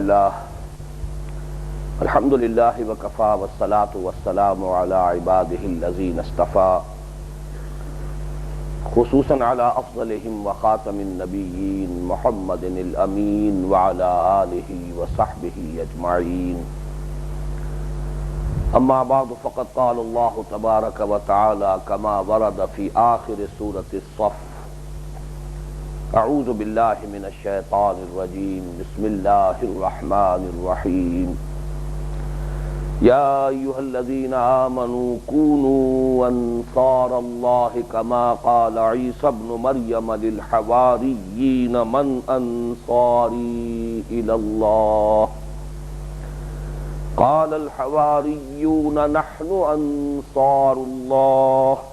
اللہ الحمد للہ وکفی والصلاة والسلام علی عبادہ الذین اصطفی خصوصاً علی افضلہم وخاتم النبیین محمد الامین وعلی آلہ وصحبہ اجمعین اما بعد فقد قال اللہ تبارک وتعالی کما ورد فی آخر سورة الصف اعوذ باللہ من الشیطان الرجیم بسم اللہ الرحمن الرحیم یا ایہا الذین آمنوا کونوا انصار اللہ کما قال عیسی ابن مریم للحواریین من انصاری الی اللہ قال الحواریون نحن انصار اللہ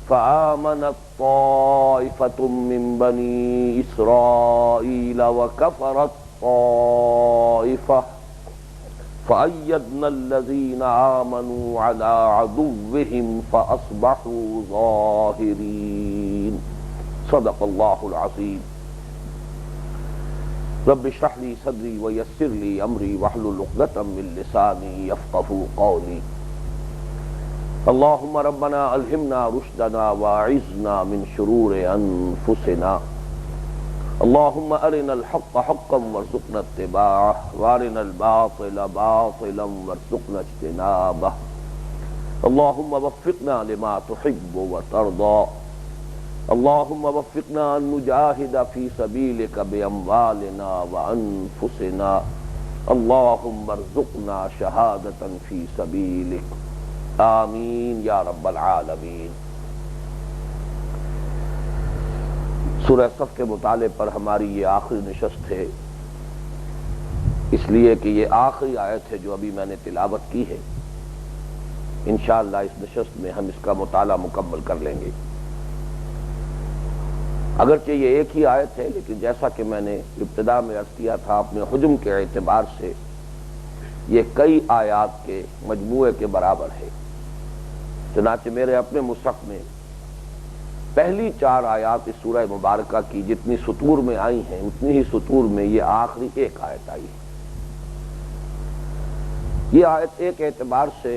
فآمنت طائفة من بني إسرائيل وكفرت طائفة فأيدنا الذين آمنوا على عدوهم فأصبحوا ظاهرين صدق الله العظيم رب اشرح لي صدري ويسر لي أمري واحلل عقدة من لساني يفقهوا قولي اللهم ربنا الہمنا رشدنا واعذنا من شرور انفسنا اللهم ارنا الحق حقا وارزقنا اتباعه وارنا الباطل باطلا وارزقنا اجتنابه اللهم وفقنا لما تحب وترضى اللهم وفقنا ان نجاهد في سبيلك باموالنا وانفسنا اللهم ارزقنا شهادة في سبيلك آمین یا رب العالمین۔ سورہ صف کے مطالعے پر ہماری یہ آخری نشست ہے، اس لیے کہ یہ آخری آیت ہے جو ابھی میں نے تلاوت کی ہے۔ انشاءاللہ اس نشست میں ہم اس کا مطالعہ مکمل کر لیں گے۔ اگرچہ یہ ایک ہی آیت ہے، لیکن جیسا کہ میں نے ابتدا میں عرض کیا تھا، اپنے حجم کے اعتبار سے یہ کئی آیات کے مجموعے کے برابر ہے۔ چنانچہ میرے اپنے مصحف میں پہلی 4 آیات اس سورہ مبارکہ کی جتنی سطور میں آئی ہیں اتنی ہی سطور میں یہ آخری ایک آیت آئی ہے۔ یہ آیت ایک اعتبار سے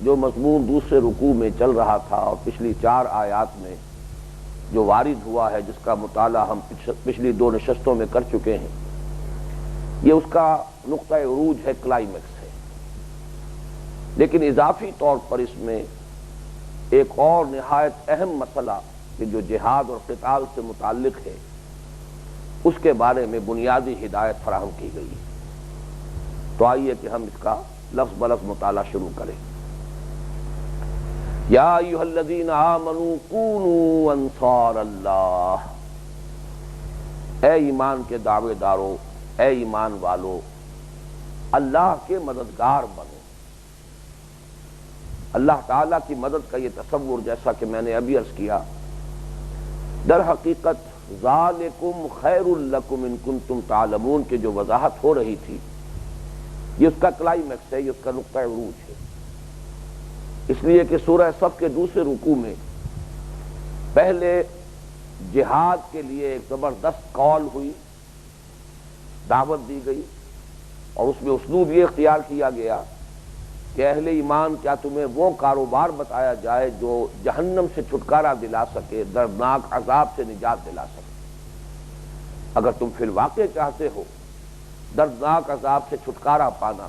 جو مضمون دوسرے رکوع میں چل رہا تھا اور پچھلی 4 آیات میں جو وارد ہوا ہے، جس کا مطالعہ ہم پچھلی 2 نشستوں میں کر چکے ہیں، یہ اس کا نقطہ عروج ہے، کلائمیکس ہے۔ لیکن اضافی طور پر اس میں ایک اور نہایت اہم مسئلہ کہ جو جہاد اور قتال سے متعلق ہے، اس کے بارے میں بنیادی ہدایت فراہم کی گئی ہے۔ تو آئیے کہ ہم اس کا لفظ بلفظ مطالعہ شروع کریں۔ یا ایھا الذین آمنوا کونوا انصار اللہ، اے ایمان کے دعوے دارو، اے ایمان والو، اللہ کے مددگار بنو۔ اللہ تعالیٰ کی مدد کا یہ تصور، جیسا کہ میں نے ابھی عرض کیا، در حقیقت ذالکم خیر لکم ان کنتم تعلمون کی جو وضاحت ہو رہی تھی، یہ اس کا کلائمیکس ہے، یہ اس کا نقطہ عروج ہے۔ اس لیے کہ سورہ صف کے دوسرے رکوع میں پہلے جہاد کے لیے ایک زبردست کال ہوئی، دعوت دی گئی، اور اس میں اسلوب یہ اختیار کیا گیا کہ اہل ایمان، کیا تمہیں وہ کاروبار بتایا جائے جو جہنم سے چھٹکارا دلا سکے، دردناک عذاب سے نجات دلا سکے؟ اگر تم فی الواقع چاہتے ہو دردناک عذاب سے چھٹکارا پانا،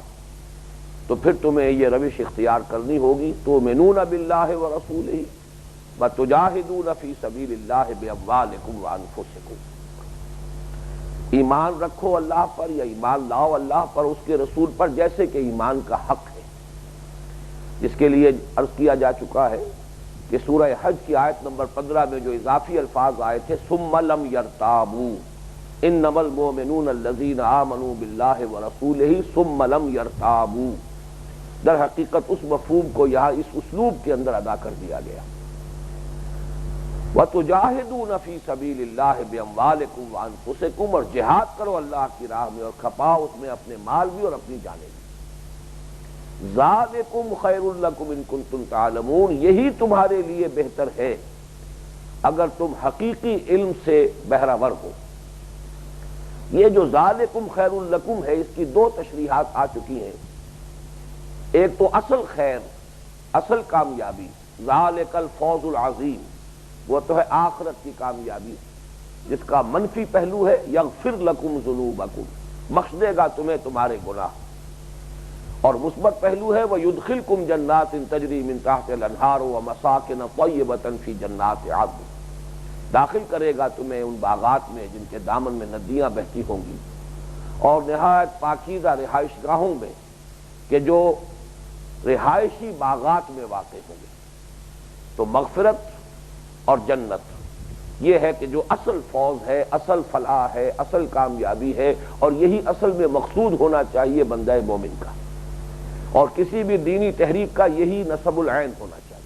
تو پھر تمہیں یہ روش اختیار کرنی ہوگی، تؤمنون باللہ ورسولہ وتجاہدون فی سبیل اللہ باموالکم وانفسکم۔ ایمان رکھو اللہ پر، یا ایمان لاؤ اللہ پر، اس کے رسول پر، جیسے کہ ایمان کا حق ہے، جس کے لیے عرض کیا جا چکا ہے کہ سورہ حج کی آیت نمبر 15 میں جو اضافی الفاظ آئے تھے، ثم لم یرتابوا انما المؤمنون الذین آمنوا باللہ ورسولہ ثم لم یرتابوا، در حقیقت اس مفہوم کو یہاں اس اسلوب کے اندر ادا کر دیا گیا۔ وَتُجَاهِدُونَ فِي سَبِيلِ اللَّهِ بِأَمْوَالِكُمْ وَأَنفُسِكُمْ، اور جہاد کرو اللہ کی راہ میں اور کھپاؤ اس میں اپنے مال بھی اور اپنی جانیں بھی۔ ذَلِكُمْ خَيْرٌ لَكُمْ إِن كُنتُمْ تَعْلَمُونَ، یہی تمہارے لیے بہتر ہے اگر تم حقیقی علم سے بہرہ ور ہو۔ یہ جو ذالکم خیر لکم ہے اس کی دو تشریحات آ چکی ہیں. ایک تو اصل خیر، اصل کامیابی، ذالک الفوز العظیم، وہ تو ہے آخرت کی کامیابی جس کا منفی پہلو ہے یغفر لکم ذنوبکم، بخش دے گا تمہیں تمہارے گناہ، اور مثبت پہلو ہے وَيُدْخِلْكُمْ جَنَّاتٍ تَجْرِي مِن تَحْتِهَا الْأَنْهَارُ وَمَسَاكِنَ طَيِّبَةً فِي جَنَّاتِ عَدْنٍ، داخل کرے گا تمہیں ان باغات میں جن کے دامن میں ندیاں بہتی ہوں گی، اور نہایت پاکیزہ رہائش گاہوں میں کہ جو رہائشی باغات میں واقع ہوں گے. تو مغفرت اور جنت یہ ہے کہ جو اصل فوز ہے، اصل فلاح ہے، اصل کامیابی ہے، اور یہی اصل میں مقصود ہونا چاہیے بندہ مومن کا، اور کسی بھی دینی تحریک کا یہی نصب العین ہونا چاہیے.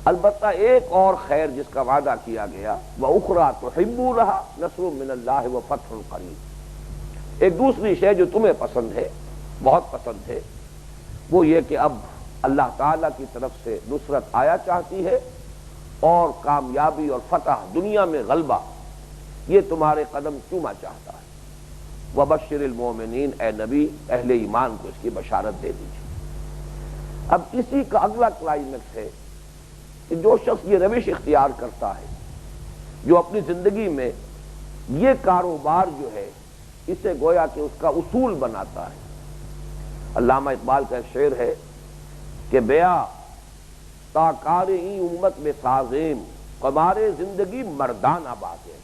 البتہ ایک اور خیر جس کا وعدہ کیا گیا وَأُخْرَىٰ تُحِبُّونَهَا نَصْرٌ مِّنَ اللَّهِ وَفَتْحٌ قَرِيبٌ، ایک دوسری شے جو تمہیں پسند ہے، بہت پسند ہے، وہ یہ کہ اب اللہ تعالیٰ کی طرف سے نصرت آیا چاہتی ہے اور کامیابی اور فتح، دنیا میں غلبہ، یہ تمہارے قدم چوما چاہتا ہے. وَبَشِّرِ الْمُؤْمِنِينَ، اے نبی اہل ایمان کو اس کی بشارت دے دیجیے. اب اسی کا اگلا کلائمیکس ہے کہ جو شخص یہ روش اختیار کرتا ہے، جو اپنی زندگی میں یہ کاروبار جو ہے اسے گویا کہ اس کا اصول بناتا ہے. علامہ اقبال کا شعر ہے کہ بیا تا کار این امت میں سازیم قمار زندگی مردانہ بازیں،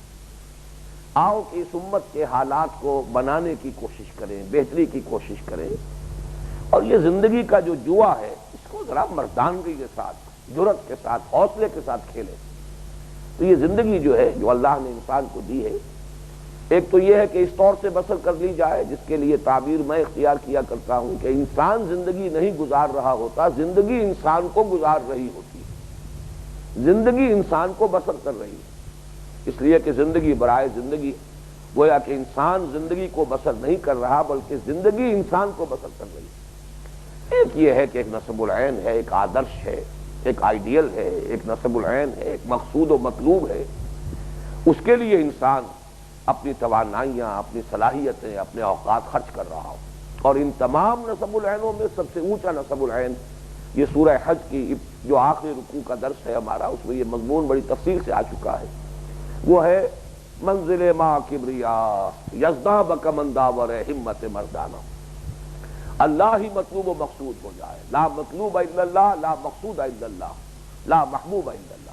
آؤ کہ اس امت کے حالات کو بنانے کی کوشش کریں، بہتری کی کوشش کریں، اور یہ زندگی کا جو جوا ہے اس کو ذرا مردانگی کے ساتھ، جرأت کے ساتھ، حوصلے کے ساتھ کھیلیں. تو یہ زندگی جو ہے جو اللہ نے انسان کو دی ہے، ایک تو یہ ہے کہ اس طور سے بسر کر لی جائے جس کے لیے تعبیر میں اختیار کیا کرتا ہوں کہ انسان زندگی نہیں گزار رہا ہوتا، زندگی انسان کو گزار رہی ہوتی ہے، زندگی انسان کو بسر کر رہی ہے. اس لیے کہ زندگی برائے زندگی، گویا کہ انسان زندگی کو بسر نہیں کر رہا بلکہ زندگی انسان کو بسر کر رہی ہے. ایک یہ ہے کہ ایک نصب العین ہے، ایک آدرش ہے، ایک آئیڈیل ہے، ایک نصب العین ہے، ایک مقصود و مطلوب ہے. اس کے لیے انسان اپنی توانائیاں، اپنی صلاحیتیں، اپنے اوقات خرچ کر رہا ہو. اور ان تمام نصب العینوں میں سب سے اونچا نصب العین یہ سورہ حج کی جو آخری رکوع کا درس ہے ہمارا، اس میں یہ مضمون بڑی تفصیل سے آ چکا ہے. وہ ہے منزل ما کبریا یزداں بکمن داور ہمت مردانہ، اللہ ہی مطلوب و مقصود ہو جائے، لا مطلوب الا اللہ، لا مقصود الا اللہ، لا محبوب الا اللہ.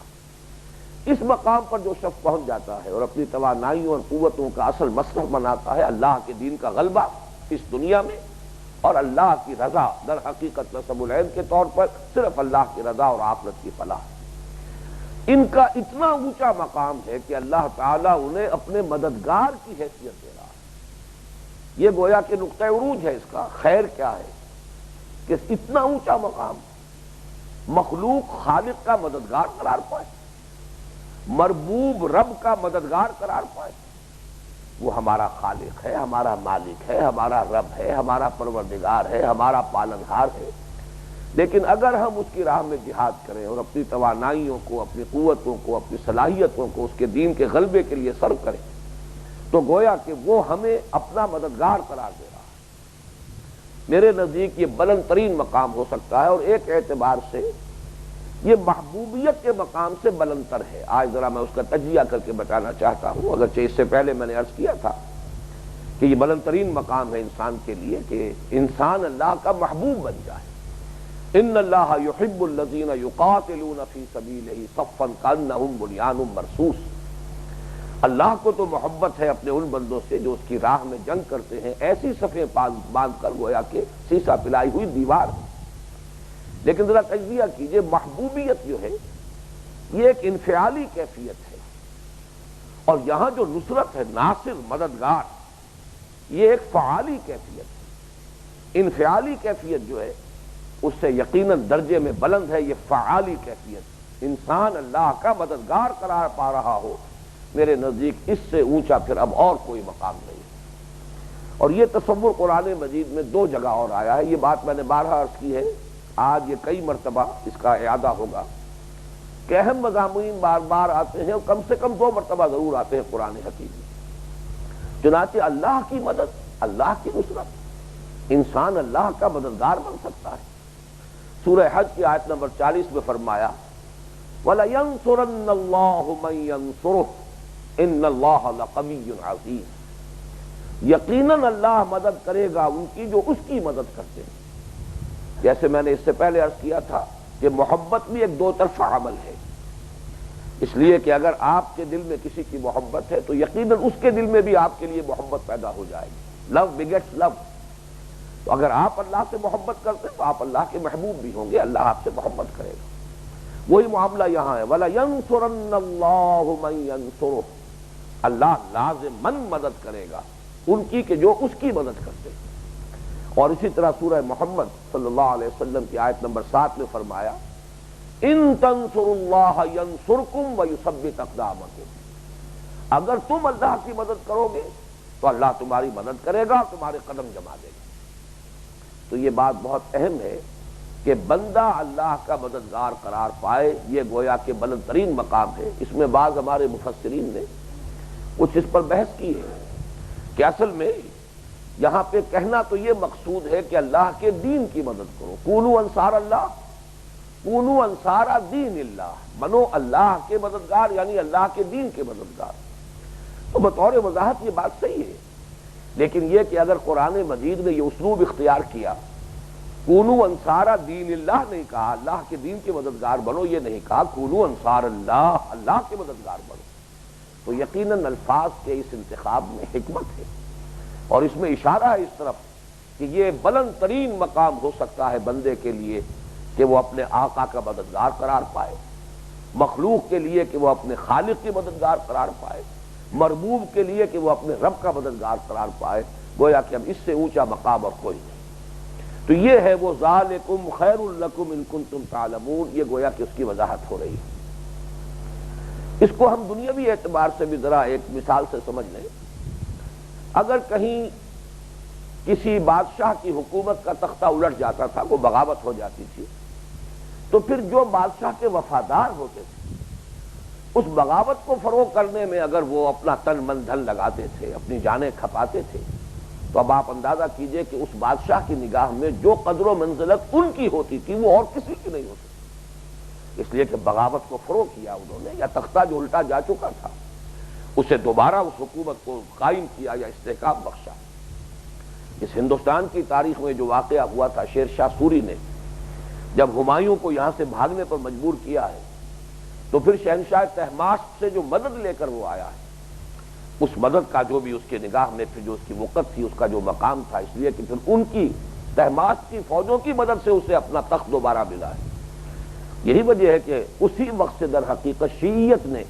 اس مقام پر جو شخص پہنچ جاتا ہے اور اپنی توانائیوں اور قوتوں کا اصل مصرف بناتا ہے اللہ کے دین کا غلبہ اس دنیا میں اور اللہ کی رضا، در حقیقت نصب العین کے طور پر صرف اللہ کی رضا اور آخرت کی فلاح. ان کا اتنا اونچا مقام ہے کہ اللہ تعالیٰ انہیں اپنے مددگار کی حیثیت دے رہا ہے. یہ گویا کہ نقطہ عروج ہے اس کا. خیر کیا ہے کہ اتنا اونچا مقام، مخلوق خالق کا مددگار قرار پائے، مربوب رب کا مددگار قرار پائے. وہ ہمارا خالق ہے، ہمارا مالک ہے، ہمارا رب ہے، ہمارا پروردگار ہے، ہمارا پالنہار ہے. لیکن اگر ہم اس کی راہ میں جہاد کریں اور اپنی توانائیوں کو، اپنی قوتوں کو، اپنی صلاحیتوں کو اس کے دین کے غلبے کے لیے صرف کریں تو گویا کہ وہ ہمیں اپنا مددگار قرار دے رہا ہے. میرے نزدیک یہ بلند ترین مقام ہو سکتا ہے، اور ایک اعتبار سے یہ محبوبیت کے مقام سے بلند تر ہے. آج ذرا میں اس کا تجزیہ کر کے بتانا چاہتا ہوں، اگرچہ اس سے پہلے میں نے عرض کیا تھا کہ یہ بلند ترین مقام ہے انسان کے لیے کہ انسان اللہ کا محبوب بن جائے. ان اللہ یحب الذین یقاتلون فی سبیلہ صفا کانہم بنیان مرصوص. اللہ کو تو محبت ہے اپنے ان بندوں سے جو اس کی راہ میں جنگ کرتے ہیں، ایسی صفیں باندھ کر گویا کہ سیسا پلائی ہوئی دیوار. لیکن ذرا تجزیہ کیجئے، محبوبیت جو ہے یہ ایک انفعالی کیفیت ہے، اور یہاں جو نصرت ہے، ناصر، مددگار، یہ ایک فعالی کیفیت ہے. انفعالی کیفیت جو ہے اس سے یقیناً درجے میں بلند ہے یہ فعالی کیفیت. انسان اللہ کا مددگار قرار پا رہا ہو، میرے نزدیک اس سے اونچا پھر اب اور کوئی مقام نہیں ہے. اور یہ تصور قرآن مجید میں دو جگہ اور آیا ہے. یہ بات میں نے بارہا عرض کی ہے، آج یہ کئی مرتبہ اس کا اعادہ ہوگا کہ اہم مضامین بار بار آتے ہیں، اور کم سے کم 2 مرتبہ ضرور آتے ہیں قرآن حکیم میں. چنانچہ اللہ کی مدد، اللہ کی نصرت، انسان اللہ کا مددگار بن سکتا ہے۔ سورہ حج کی آیت نمبر 40 میں فرمایا وَلَيَنصُرَنَّ اللَّهُ مَن يَنصُرُهُ إِنَّ اللَّهَ لَقَوِيٌّ عَزِيزٌ، یقیناً اللہ مدد کرے گا ان کی جو اس کی مدد کرتے ہیں۔ جیسے میں نے اس سے پہلے عرض کیا تھا کہ محبت بھی ایک دو طرفہ عمل ہے، اس لیے کہ اگر آپ کے دل میں کسی کی محبت ہے تو یقیناً اس کے دل میں بھی آپ کے لیے محبت پیدا ہو جائے گی۔ لو بگیٹس لو۔ تو اگر آپ اللہ سے محبت کرتے ہیں تو آپ اللہ کے محبوب بھی ہوں گے، اللہ آپ سے محبت کرے گا۔ وہی معاملہ یہاں ہے وَلَيَنصُرَنَّ اللَّهُ مَن يَنصُرُهُ، اللہ لازماً مدد کرے گا ان کی کہ جو اس کی مدد کرتے ہیں۔ اور اسی طرح سورہ محمد صلی اللہ علیہ وسلم کی آیت نمبر 7 میں فرمایا ان تنصروا اللہ ینصرکم ویثبت اقدامکم، اگر تم اللہ کی مدد کرو گے تو اللہ تمہاری مدد کرے گا، تمہارے قدم جما دے گا۔ تو یہ بات بہت اہم ہے کہ بندہ اللہ کا مددگار قرار پائے، یہ گویا کہ بلند ترین مقام ہے۔ اس میں بعض ہمارے مفسرین نے کچھ اس پر بحث کی ہے کہ اصل میں یہاں پہ کہنا تو یہ مقصود ہے کہ اللہ کے دین کی مدد کرو، کونوا انصار اللہ، کونوا انصار دین اللہ، بنو اللہ کے مددگار، یعنی اللہ کے دین کے مددگار۔ تو بطور وضاحت یہ بات صحیح ہے، لیکن یہ کہ اگر قرآن مجید نے یہ اسلوب اختیار کیا، کونوا انصار دین اللہ نہیں کہا، اللہ کے دین کے مددگار بنو، یہ نہیں کہا کونوا انصار اللہ، اللہ کے مددگار بنو، تو یقیناً الفاظ کے اس انتخاب میں حکمت ہے، اور اس میں اشارہ ہے اس طرف کہ یہ بلند ترین مقام ہو سکتا ہے بندے کے لیے کہ وہ اپنے آقا کا مددگار قرار پائے، مخلوق کے لیے کہ وہ اپنے خالق کی مددگار قرار پائے، مربوب کے لیے کہ وہ اپنے رب کا مددگار قرار پائے، گویا کہ اب اس سے اونچا مقام اور کوئی نہیں۔ تو یہ ہے وہ ذالکم خیر لکم ان کنتم تعلمون، یہ گویا کہ اس کی وضاحت ہو رہی ہے۔ اس کو ہم دنیاوی اعتبار سے بھی ذرا ایک مثال سے سمجھ لیں۔ اگر کہیں کسی بادشاہ کی حکومت کا تختہ الٹ جاتا تھا، وہ بغاوت ہو جاتی تھی، تو پھر جو بادشاہ کے وفادار ہوتے تھے اس بغاوت کو فروغ کرنے میں اگر وہ اپنا تن من دھن لگاتے تھے، اپنی جانیں کھپاتے تھے، تو اب آپ اندازہ کیجئے کہ اس بادشاہ کی نگاہ میں جو قدر و منزلت ان کی ہوتی تھی وہ اور کسی کی نہیں ہوتی، اس لیے کہ بغاوت کو فروغ کیا انہوں نے، یا تختہ جو الٹا جا چکا تھا اسے دوبارہ اس حکومت کو قائم کیا یا استحکام بخشا۔ اس ہندوستان کی تاریخ میں جو واقعہ ہوا تھا، شیر شاہ سوری نے جب ہمایوں کو یہاں سے بھاگنے پر مجبور کیا ہے، تو پھر شہنشاہ طہماسپ سے جو مدد لے کر وہ آیا ہے، اس مدد کا جو بھی اس کے نگاہ میں پھر جو اس کی وقت تھی، اس کا جو مقام تھا، اس لیے کہ پھر ان کی طہماسپ کی فوجوں کی مدد سے اسے اپنا تخت دوبارہ ملا ہے۔ یہی وجہ ہے کہ اسی وقت سے در حقیقت شیعیت نے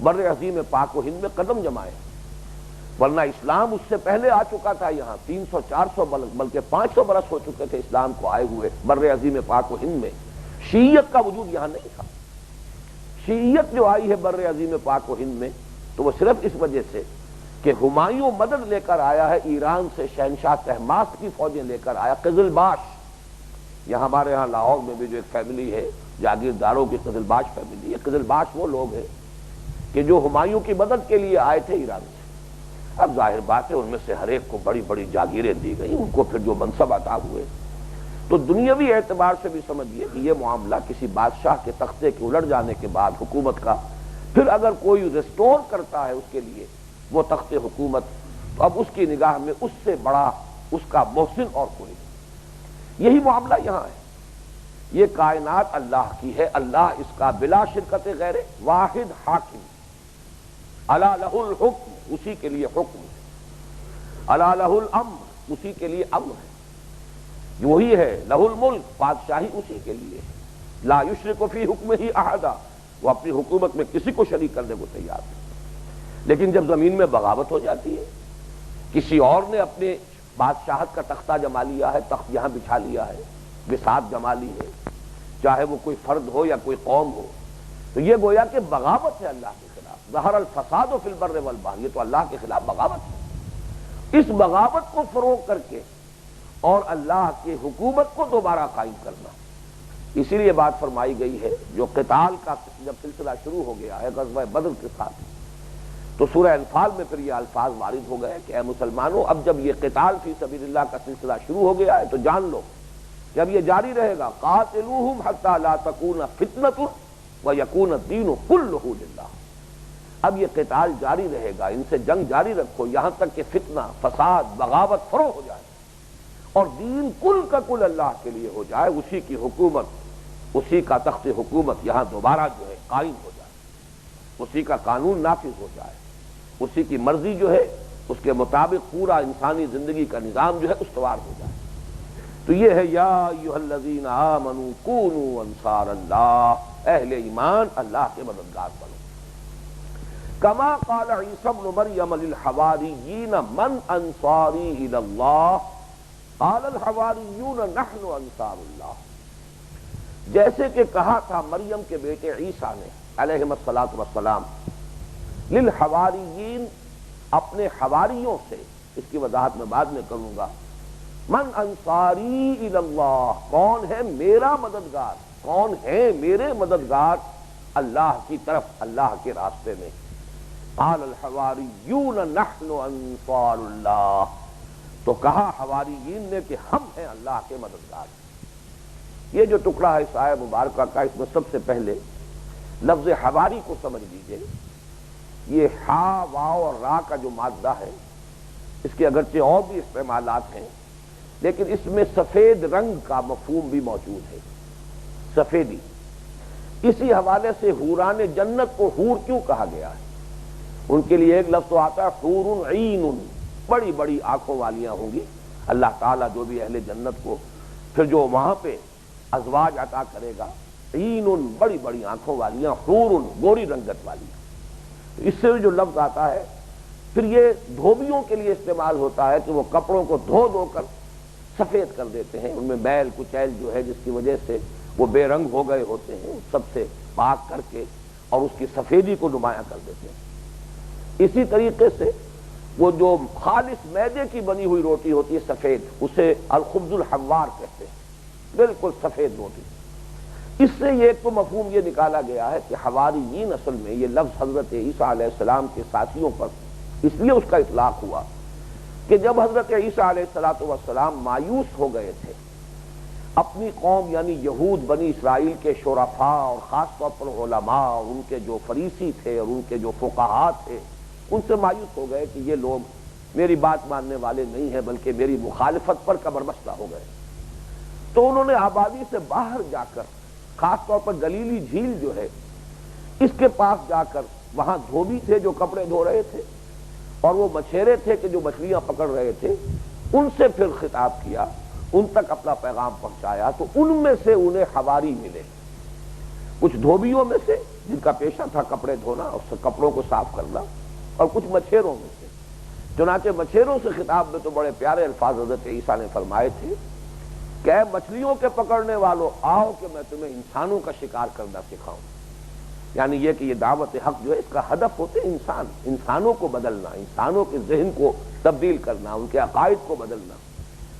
بر عظیم پاک و ہند میں قدم جمائے، ورنہ اسلام اس سے پہلے آ چکا تھا یہاں، 300 400 بلکہ 500 برس ہو چکے تھے اسلام کو آئے ہوئے بر عظیم پاک و ہند میں، شیعیت کا وجود یہاں نہیں تھا۔ شیعیت جو آئی ہے بر عظیم پاک و ہند میں تو وہ صرف اس وجہ سے کہ ہمایوں مدد لے کر آیا ہے ایران سے، شہنشاہ طہماسپ کی فوجیں لے کر آیا، قزل باش، یہاں ہمارے ہاں لاہور میں بھی جو ایک فیملی ہے جاگیرداروں کی قزل باش فیملی ہے، قزل باش وہ لوگ ہیں کہ جو ہمایوں کی مدد کے لیے آئے تھے ایران سے۔ اب ظاہر بات ہے ان میں سے ہر ایک کو بڑی بڑی جاگیریں دی گئی، ان کو پھر جو منصب عطا ہوئے، تو دنیاوی اعتبار سے بھی سمجھیے کہ یہ معاملہ کسی بادشاہ کے تختے کے الٹ جانے کے بعد حکومت کا پھر اگر کوئی ریسٹور کرتا ہے اس کے لیے وہ تخت حکومت، تو اب اس کی نگاہ میں اس سے بڑا اس کا محسن اور کوئی نہیں۔ یہی معاملہ یہاں ہے، یہ کائنات اللہ کی ہے، اللہ اس کا بلا شرکت غیر واحد حاکم، الا لہ الحکم، اسی کے لیے حکم ہے، الا لہ الامر، اسی کے لیے امر ہے، وہی ہے لہ الملک، بادشاہی اسی کے لیے ہے، لا یشرک فی حکمہ احدا، وہ اپنی حکومت میں کسی کو شریک کرنے کو تیار ہے۔ لیکن جب زمین میں بغاوت ہو جاتی ہے، کسی اور نے اپنے بادشاہت کا تختہ جما لیا ہے، تخت یہاں بچھا لیا ہے، بساط جما لی ہے، چاہے وہ کوئی فرد ہو یا کوئی قوم ہو، تو یہ گویا کہ بغاوت ہے اللہ کے خلاف، ظہر الفساد فی البر والبحر، یہ تو اللہ کے خلاف بغاوت ہے۔ اس بغاوت کو فروغ کر کے اور اللہ کی حکومت کو دوبارہ قائم کرنا، اسی لیے بات فرمائی گئی ہے، جو قتال کا جب سلسلہ شروع ہو گیا ہے غزوہ بدر کے ساتھ، تو سورہ انفال میں پھر یہ الفاظ وارد ہو گئے کہ اے مسلمانوں، اب جب یہ قتال فی سبیل اللہ کا سلسلہ شروع ہو گیا ہے تو جان لو کہ اب یہ جاری رہے گا، قاتلوہم حتی لا تکون فتنۃ ویکون الدین کلہ للہ۔ اب یہ قتال جاری رہے گا، ان سے جنگ جاری رکھو یہاں تک کہ فتنہ، فساد، بغاوت فروغ ہو جائے اور دین کل کا کل اللہ کے لیے ہو جائے، اسی کی حکومت، اسی کا تخت حکومت یہاں دوبارہ جو ہے قائم ہو جائے، اسی کا قانون نافذ ہو جائے، اسی کی مرضی جو ہے اس کے مطابق پورا انسانی زندگی کا نظام جو ہے استوار ہو جائے۔ تو یہ ہے یا ایھا الذین آمنوا کونوا انصار اللہ، اہل ایمان اللہ کے مددگار بنو۔ کما قال عیسی ابن مریم للحواریین من انصاری الی اللہ قال الحواریون نحن انصار اللہ، جیسے کہ کہا تھا مریم کے بیٹے عیسیٰ نے علیہم الصلاۃ والسلام للحواریین، اپنے حواریوں سے، اس کی وضاحت میں بعد میں کروں گا، من انصاری الی اللہ، کون ہے میرا مددگار، کون ہے میرے مددگار اللہ کی طرف، اللہ کے راستے میں۔ قال الحواریون نحن انصار اللہ، تو کہا حواریین نے کہ ہم ہیں اللہ کے مددگار۔ یہ جو ٹکڑا ہے اس آیہ مبارکہ کا، اس میں سب سے پہلے لفظ حواری کو سمجھ لیجئے۔ یہ ہا، واو اور را کا جو مادہ ہے، اس کے اگرچہ اور بھی استعمالات ہیں لیکن اس میں سفید رنگ کا مفہوم بھی موجود ہے، سفیدی۔ اسی حوالے سے حوران جنت کو حور کیوں کہا گیا ہے؟ ان کے لیے ایک لفظ تو آتا ہے حور عین، بڑی بڑی آنکھوں والیاں ہوں گی۔ اللہ تعالیٰ جو بھی اہل جنت کو پھر جو وہاں پہ ازواج عطا کرے گا، عین، بڑی بڑی آنکھوں والیاں، حور، گوری رنگت والی۔ اس سے جو لفظ آتا ہے پھر یہ دھوبیوں کے لیے استعمال ہوتا ہے کہ وہ کپڑوں کو دھو دھو کر سفید کر دیتے ہیں، ان میں میل کچیل جو ہے جس کی وجہ سے وہ بے رنگ ہو گئے ہوتے ہیں، سب سے پاک کر کے اور اس کی سفیدی کو نمایاں کر دیتے ہیں۔ اسی طریقے سے وہ جو خالص میدے کی بنی ہوئی روٹی ہوتی ہے سفید، اسے الخبز الحموار کہتے ہیں، بالکل سفید روٹی۔ اس سے یہ ایک تو مفہوم یہ نکالا گیا ہے کہ حواریین اصل میں یہ لفظ حضرت عیسیٰ علیہ السلام کے ساتھیوں پر اس لیے اس کا اطلاق ہوا کہ جب حضرت عیسیٰ علیہ السلام مایوس ہو گئے تھے، اپنی قوم یعنی یہود بنی اسرائیل کے شرفاء اور خاص طور پر علماء اور ان کے جو فریسی تھے اور ان کے جو فقہاء تھے، ان سے مایوس ہو گئے کہ یہ لوگ میری بات ماننے والے نہیں ہیں بلکہ میری مخالفت پر کمر بستہ ہو گئے۔ تو انہوں نے آبادی سے باہر جا کر، خاص طور پر گلیلی جھیل جو ہے اس کے پاس جا کر، وہاں دھوبی تھے جو کپڑے دھو رہے تھے اور وہ مچھیرے تھے کہ جو مچھلیاں پکڑ رہے تھے، ان سے پھر خطاب کیا، ان تک اپنا پیغام پہنچایا۔ تو ان میں سے انہیں حواری ملے، کچھ دھوبیوں میں سے جن کا پیشہ تھا کپڑے دھونا اور کپڑوں کو صاف کرنا، اور کچھ مچھیروں میں سے۔ چنانچہ مچھیروں سے خطاب میں تو بڑے پیارے الفاظ حضرت عیسیٰ نے فرمائے تھے کہ اے مچھلیوں کے پکڑنے والوں، آؤ کہ میں تمہیں انسانوں کا شکار کرنا سکھاؤں۔ یعنی یہ کہ یہ دعوت حق جو ہے اس کا ہدف ہوتے انسان، انسانوں کو بدلنا، انسانوں کے ذہن کو تبدیل کرنا، ان کے عقائد کو بدلنا۔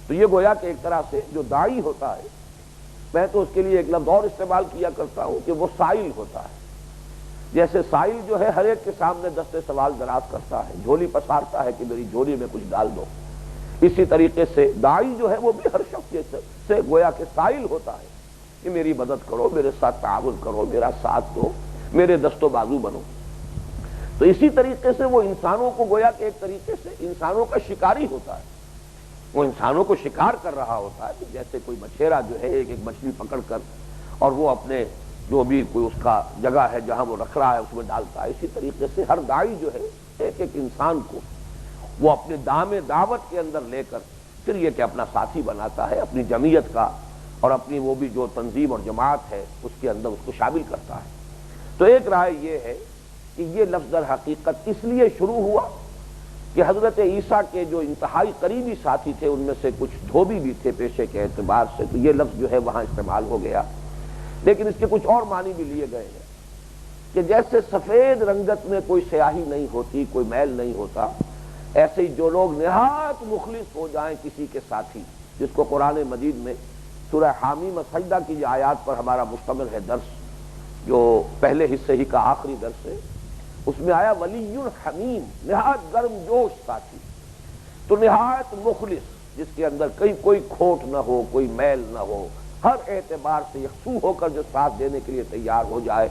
تو یہ گویا کہ ایک طرح سے جو داعی ہوتا ہے، میں تو اس کے لیے ایک لفظ اور استعمال کیا کرتا ہوں کہ وہ سائل ہوتا ہے۔ جیسے سائل جو ہے ہر ایک کے سامنے دستے سوال دراز کرتا ہے، جھولی پسارتا ہے کہ میری جھولی میں کچھ ڈال دو، اسی طریقے سے داعی جو ہے وہ بھی ہر شخص سے گویا کہ سائل ہوتا ہے کہ میری مدد کرو، میرے ساتھ تعاون کرو، میرا ساتھ دو، میرے دست و بازو بنو۔ تو اسی طریقے سے وہ انسانوں کو گویا کہ ایک طریقے سے انسانوں کا شکاری ہوتا ہے، وہ انسانوں کو شکار کر رہا ہوتا ہے کہ جیسے کوئی مچھیرا جو ہے ایک ایک مچھلی پکڑ کر اور وہ اپنے جو بھی کوئی اس کا جگہ ہے جہاں وہ رکھ رہا ہے اس میں ڈالتا ہے، اسی طریقے سے ہر داعی جو ہے ایک ایک انسان کو وہ اپنے دام دعوت کے اندر لے کر پھر یہ کہ اپنا ساتھی بناتا ہے، اپنی جمعیت کا اور اپنی وہ بھی جو تنظیم اور جماعت ہے اس کے اندر اس کو شامل کرتا ہے۔ تو ایک رائے یہ ہے کہ یہ لفظ در حقیقت اس لیے شروع ہوا کہ حضرت عیسیٰ کے جو انتہائی قریبی ساتھی تھے ان میں سے کچھ دھوبی بھی تھے پیشے کے اعتبار سے، تو یہ لفظ جو ہے وہاں استعمال ہو گیا۔ لیکن اس کے کچھ اور معنی بھی لیے گئے ہیں کہ جیسے سفید رنگت میں کوئی سیاہی نہیں ہوتی، کوئی میل نہیں ہوتا، ایسے ہی جو لوگ نہایت مخلص ہو جائیں کسی کے ساتھی، جس کو قرآن مجید میں سورہ حامیم سجدہ کی جو آیات پر ہمارا مشتمل ہے درس، جو پہلے حصے ہی کا آخری درس ہے، اس میں آیا ولی حمیم، نہایت گرم جوش ساتھی، تو نہایت مخلص، جس کے اندر کوئی کھوٹ نہ ہو، کوئی میل نہ ہو، ہر اعتبار سے یکسو ہو کر جو ساتھ دینے کے لیے تیار ہو جائے،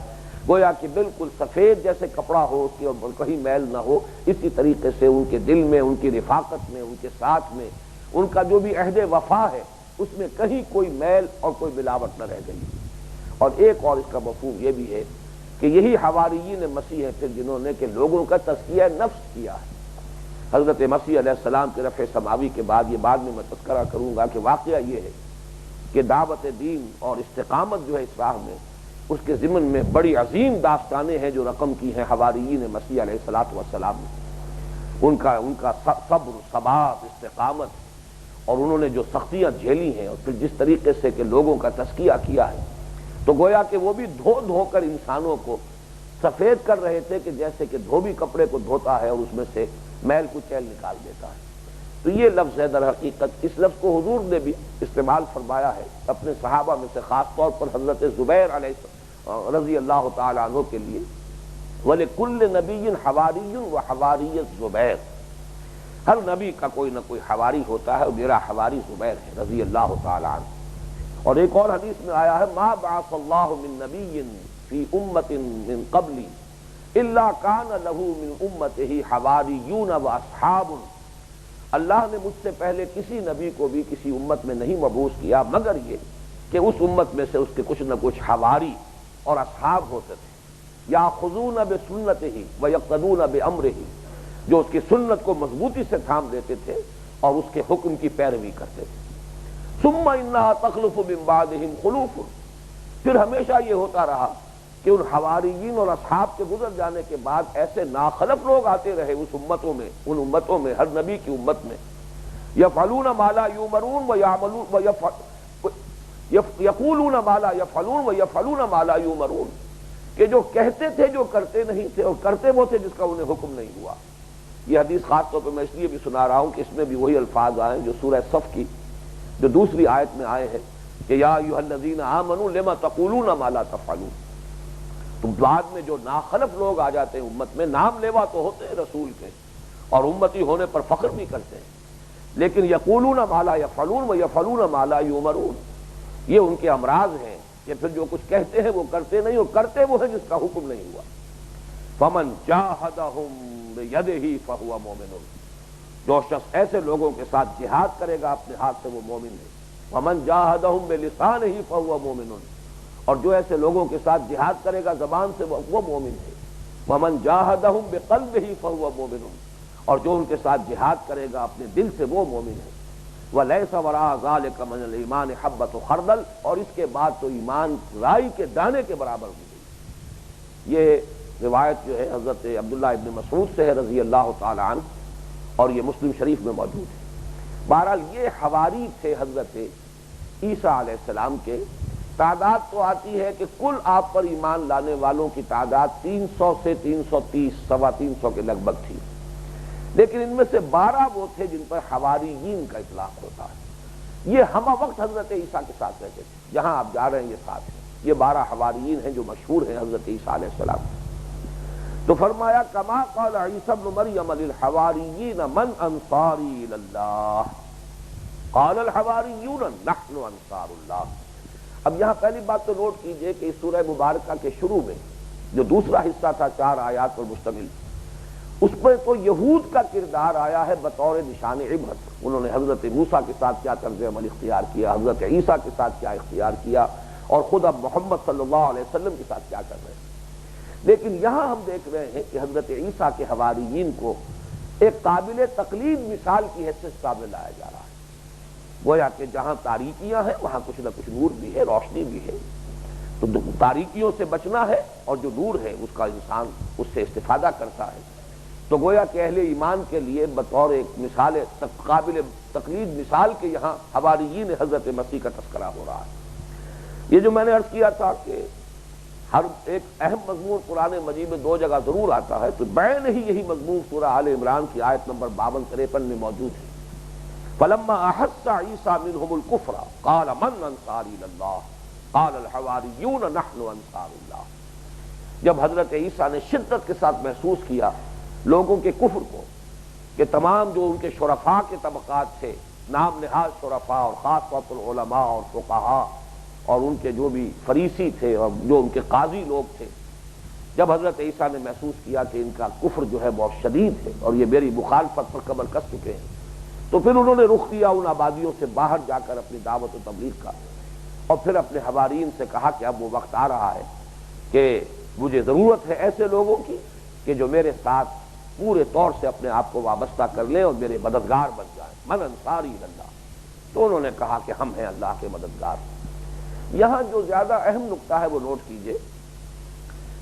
گویا کہ بالکل سفید جیسے کپڑا ہو، اس کے اوپر کہیں میل نہ ہو، اسی طریقے سے ان کے دل میں، ان کی رفاقت میں، ان کے ساتھ میں، ان کا جو بھی عہد وفا ہے اس میں کہیں کوئی میل اور کوئی ملاوٹ نہ رہ گئی۔ اور ایک اور اس کا مفہوم یہ بھی ہے کہ یہی حواریین مسیح ہیں پھر جنہوں نے کہ لوگوں کا تزکیہ نفس کیا ہے۔ حضرت مسیح علیہ السلام کے رفع سماوی کے بعد، یہ بعد میں میں تذکرہ کروں گا کہ واقعہ یہ ہے کہ دعوت دین اور استقامت جو ہے اس راہ میں، اس کے ضمن میں بڑی عظیم داستانیں ہیں جو رقم کی ہیں حواریین مسیح علیہ السلام نے، ان کا صبر، ثبات، استقامت، اور انہوں نے جو سختیاں جھیلی ہیں، اور پھر جس طریقے سے کہ لوگوں کا تزکیہ کیا ہے، تو گویا کہ وہ بھی دھو کر انسانوں کو سفید کر رہے تھے کہ جیسے کہ دھوبی کپڑے کو دھوتا ہے اور اس میں سے میل کچیل نکال دیتا ہے۔ تو یہ لفظ ہے در حقیقت، اس لفظ کو حضور نے بھی استعمال فرمایا ہے اپنے صحابہ میں سے، خاص طور پر حضرت زبیر علیہ رضی اللہ تعالی عنہ کے لیے، وَلِكُلِّ نَبِيٍّ حَوَارِيٌّ وَحَوَارِيُّ الزُّبَيْرُ، ہر نبی کا کوئی نہ کوئی حواری ہوتا ہے، اور میرا حواری زبیر ہے رضی اللہ تعالی عنہ۔ اور ایک اور حدیث میں آیا ہے ما بعث اللہ من نبی فی امت من قبلی الا کان لہ من امتہ حواریون واصحاب، اللہ نے مجھ سے پہلے کسی نبی کو بھی کسی امت میں نہیں مبعوث کیا مگر یہ کہ اس امت میں سے اس کے کچھ نہ کچھ حواری اور اصحاب ہوتے تھے، یاخذون بسنتہ ویقتدون بامرہ، جو اس کی سنت کو مضبوطی سے تھام لیتے تھے اور اس کے حکم کی پیروی کرتے تھے۔ ثم انہا تخلف من بعدہم خلوف، پھر ہمیشہ یہ ہوتا رہا کہ ان حواریین اور اصحاب کے گزر جانے کے بعد ایسے ناخلف لوگ آتے رہے اس امتوں میں، ان امتوں میں، ہر نبی کی امت میں، یفعلون ما لا یؤمرون یقولون ما لا یفعلون ویفعلون ما لا یؤمرون، کہ جو کہتے تھے جو کرتے نہیں تھے، اور کرتے وہ تھے جس کا انہیں حکم نہیں ہوا۔ یہ حدیث خاص طور پہ میں اس لیے بھی سنا رہا ہوں کہ اس میں بھی وہی الفاظ آئے جو سورہ صف کی جو دوسری آیت میں آئے ہیں کہ یا ایھا الذین آمنوا لما تقولون ما لا تفعلون، تو بعد میں جو ناخلف لوگ آ جاتے ہیں امت میں، نام لیوا تو ہوتے ہیں رسول کے اور امتی ہونے پر فخر بھی کرتے ہیں، لیکن یقولون ما لا یفعلون ویفعلون ما لا یؤمرون، یہ ان کے امراض ہیں کہ پھر جو کچھ کہتے ہیں وہ کرتے نہیں، اور کرتے وہ ہیں جس کا حکم نہیں ہوا۔ فمن جاہدہم بیدہ فہو مومن، جو شخص ایسے لوگوں کے ساتھ جہاد کرے گا اپنے ہاتھ سے وہ مومن ہے۔ ومن جاہدہم بلسانہ فہو مومن، اور جو ایسے لوگوں کے ساتھ جہاد کرے گا زبان سے وہ مومن ہے۔ ومن جاہدہم بقلبہ فہو مومن، اور جو ان کے ساتھ جہاد کرے گا اپنے دل سے وہ مومن ہے۔ ولیس وراء ذلک من الایمان حبۃ خردل، اور اس کے بعد تو ایمان رائی کے دانے کے برابر ہو گئی۔ یہ روایت جو ہے حضرت عبداللہ ابن مسعود سے ہے رضی اللہ تعالی عنہ، اور یہ مسلم شریف میں موجود ہے۔ بہرحال یہ حواری تھے حضرت عیسیٰ علیہ السلام کے۔ تعداد تو آتی ہے کہ کل آپ پر ایمان لانے والوں کی تعداد 300 سے 330، 325 کے لگ بھگ تھی، لیکن ان میں سے 12 وہ تھے جن پر حواریین کا اطلاق ہوتا ہے۔ یہ ہمہ وقت حضرت عیسیٰ کے ساتھ رہتے تھے، جہاں آپ جا رہے ہیں یہ ساتھ ہیں۔ یہ 12 حواریین ہیں جو مشہور ہیں حضرت عیسیٰ علیہ السلام۔ تو فرمایا کما قال عیسی ابن مریم للحواریین من انصاری الی اللہ قال الحواریون نحن انصار اللہ۔ اب یہاں پہلی بات تو نوٹ کیجئے کہ اس سورہ مبارکہ کے شروع میں جو دوسرا حصہ تھا 4 آیات پر مشتمل، اس پر تو یہود کا کردار آیا ہے بطور نشان عبرت۔ انہوں نے حضرت موسیٰ کے ساتھ کیا طرز عمل اختیار کیا، حضرت عیسیٰ کے ساتھ کیا اختیار کیا، اور خود اب محمد صلی اللہ علیہ وسلم کے ساتھ کیا کر رہے ہیں۔ لیکن یہاں ہم دیکھ رہے ہیں کہ حضرت عیسیٰ کے حواریین کو ایک قابل تقلید مثال کی حیثیت سے سامنے لایا جا رہا ہے۔ گویا کہ جہاں تاریکیاں ہیں وہاں کچھ نہ کچھ نور بھی ہے، روشنی بھی ہے، تو تاریکیوں سے بچنا ہے، اور جو نور ہے اس کا انسان اس سے استفادہ کرتا ہے۔ تو گویا کہ اہل ایمان کے لیے بطور ایک مثال قابل تقلید مثال کے یہاں حواریین حضرت مسیح کا تذکرہ ہو رہا ہے۔ یہ جو میں نے عرض کیا تھا کہ ہر ایک اہم مضمون قرآن مجید میں 2 جگہ ضرور آتا ہے، تو بین ہی یہی مضمون سورہ آل عمران کی آیت نمبر 52-53 میں موجود ہے۔ فلما احس عیسیٰ منہم الکفر قال من انصاری الی اللہ قال الحواریون نحن انصار اللہ۔ جب حضرت عیسیٰ نے شدت کے ساتھ محسوس کیا لوگوں کے کفر کو کہ تمام جو ان کے شرفاء کے طبقات تھے، نام نہاد شرفاء اور خاص طور پر علماء اور فقہاء اور ان کے جو بھی فریسی تھے اور جو ان کے قاضی لوگ تھے، جب حضرت عیسیٰ نے محسوس کیا کہ ان کا کفر جو ہے بہت شدید ہے اور یہ میری مخالفت پر کمر کس چکے ہیں، تو پھر انہوں نے رخ کیا ان آبادیوں سے باہر جا کر اپنی دعوت و تبلیغ کا، اور پھر اپنے حوارین سے کہا کہ اب وہ وقت آ رہا ہے کہ مجھے ضرورت ہے ایسے لوگوں کی کہ جو میرے ساتھ پورے طور سے اپنے آپ کو وابستہ کر لیں اور میرے مددگار بن جائیں، من انصاری اللہ۔ تو انہوں نے کہا کہ ہم ہیں اللہ کے مددگار۔ یہاں جو زیادہ اہم نقطہ ہے وہ نوٹ کیجئے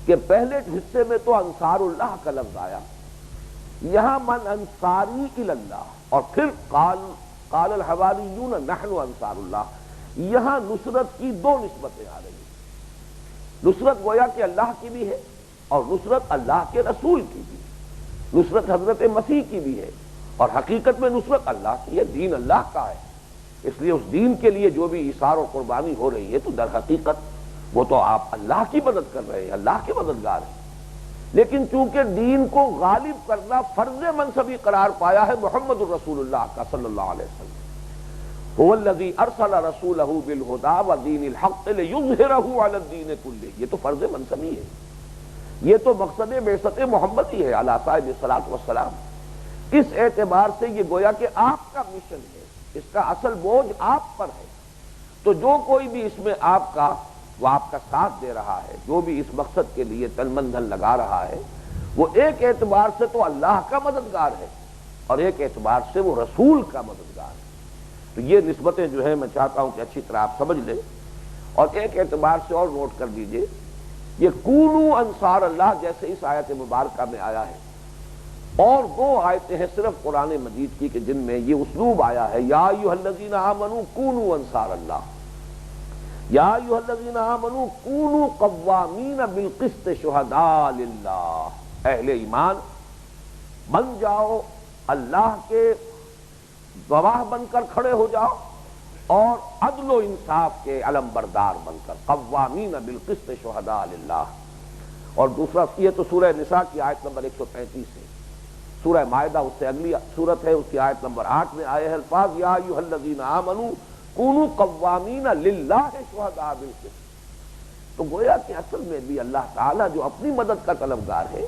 کہ پہلے حصے میں تو انصار اللہ کا لفظ آیا، یہاں من انصاری الی اللہ، اور پھر قال الحواریون نحن انصار اللہ، یہاں نصرت کی دو نسبتیں آ رہی ہیں۔ نصرت گویا کہ اللہ کی بھی ہے اور نصرت اللہ کے رسول کی بھی ہے، نصرت حضرت مسیح کی بھی ہے، اور حقیقت میں نصرت اللہ کی ہے، دین اللہ کا ہے۔ اس لیے اس دین کے لیے جو بھی ایثار و قربانی ہو رہی ہے تو در حقیقت وہ تو آپ اللہ کی مدد کر رہے ہیں، اللہ کے مددگار ہیں۔ لیکن چونکہ دین کو غالب کرنا فرض منصبی قرار پایا ہے محمد الرسول اللہ کا صلی اللہ علیہ وسلم، هو الذی ارسل رسولہ بالہدی ودین الحق لیظہرہ علی الدین کلہ، یہ تو فرض منصبی ہے، یہ تو مقصد بعثت محمدی ہے علیہ صاحب الصلاۃ والسلام۔ اس اعتبار سے یہ گویا کہ آپ کا مشن ہے، اس کا اصل بوجھ آپ پر ہے۔ تو جو کوئی بھی اس میں آپ کا وہ آپ کا ساتھ دے رہا ہے، جو بھی اس مقصد کے لیے تن من دھن لگا رہا ہے، وہ ایک اعتبار سے تو اللہ کا مددگار ہے اور ایک اعتبار سے وہ رسول کا مددگار ہے۔ تو یہ نسبتیں جو ہیں میں چاہتا ہوں کہ اچھی طرح آپ سمجھ لیں، اور ایک اعتبار سے اور نوٹ کر دیجئے، یہ کونوا انصار اللہ جیسے اس آیت مبارکہ میں آیا ہے، اور دو آیتیں ہیں صرف قرآن مجید کی کہ جن میں یہ اسلوب آیا ہے، یا ایھا الذین آمنوا کونوا انصار اللہ، یا ایھا الذین آمنوا کونوا قوامین بالقسط شہداء للہ، اہل ایمان بن جاؤ، اللہ کے گواہ بن کر کھڑے ہو جاؤ، اور عدل و انصاف کے علم بردار بن کر، قوامین بالقسط شہداء للہ۔ اور دوسرا یہ تو سورہ نساء کی آیت نمبر 135 ہے، سورہ مائدہ اس سے اگلی سورت ہے، اس کی آیت نمبر 8 میں آئے ہیں الفاظ یا ایھا الذین آمنوا کونوا قوامین للہ شہداء بالقسط۔ تو گویا کہ اصل میں بھی اللہ تعالیٰ جو اپنی مدد کا طلبگار ہے،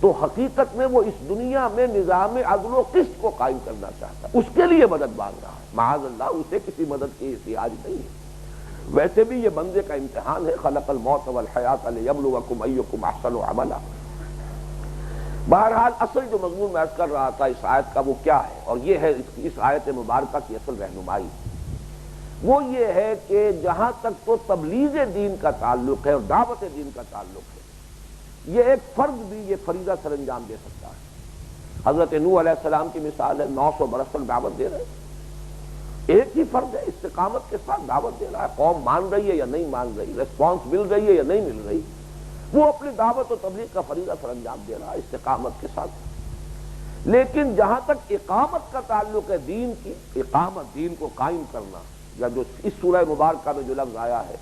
تو حقیقت میں وہ اس دنیا میں نظام عدل و قسط کو قائم کرنا چاہتا ہے، اس کے لیے مدد مانگ رہا ہے، معاذ اللہ اسے کسی مدد کی احتیاج نہیں ہے۔ ویسے بھی یہ بندے کا امتحان ہے، خلق الموت والحیات لیبلوکم ایکم احسن عملا۔ بہرحال اصل جو مضمون میں عرض کر رہا تھا اس آیت کا وہ کیا ہے، اور یہ ہے اس آیت مبارکہ کی اصل رہنمائی، وہ یہ ہے کہ جہاں تک تو تبلیغ دین کا تعلق ہے اور دعوت دین کا تعلق ہے، یہ ایک فرد بھی یہ فریضہ سر انجام دے سکتا ہے۔ حضرت نوح علیہ السلام کی مثال ہے، 900 برس تک دعوت دے رہے، ایک ہی فرد ہے، استقامت کے ساتھ دعوت دے رہا ہے، قوم مان رہی ہے یا نہیں مان رہی، ریسپانس مل رہی ہے یا نہیں مل رہی، وہ اپنی دعوت و تبلیغ کا فریضہ سر انجام دے رہا ہے استقامت کے ساتھ۔ لیکن جہاں تک اقامت کا تعلق ہے دین کی، اقامت دین کو قائم کرنا، یا جو اس سورہ مبارکہ میں جو لفظ آیا ہے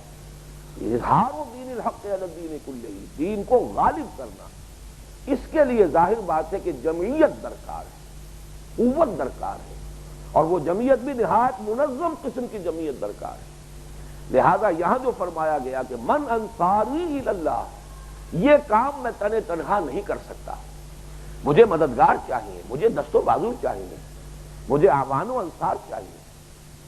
اظہار دین الحق علی الدین کلہ، دین کو غالب کرنا، اس کے لیے ظاہر بات ہے کہ جمعیت درکار ہے، قوت درکار ہے، اور وہ جمعیت بھی نہایت منظم قسم کی جمعیت درکار ہے۔ لہذا یہاں جو فرمایا گیا کہ من انصاری الی اللہ، یہ کام میں تنہا نہیں کر سکتا، مجھے مددگار چاہیے، مجھے دست و بازو چاہیے، مجھے اعوان و انصار چاہیے۔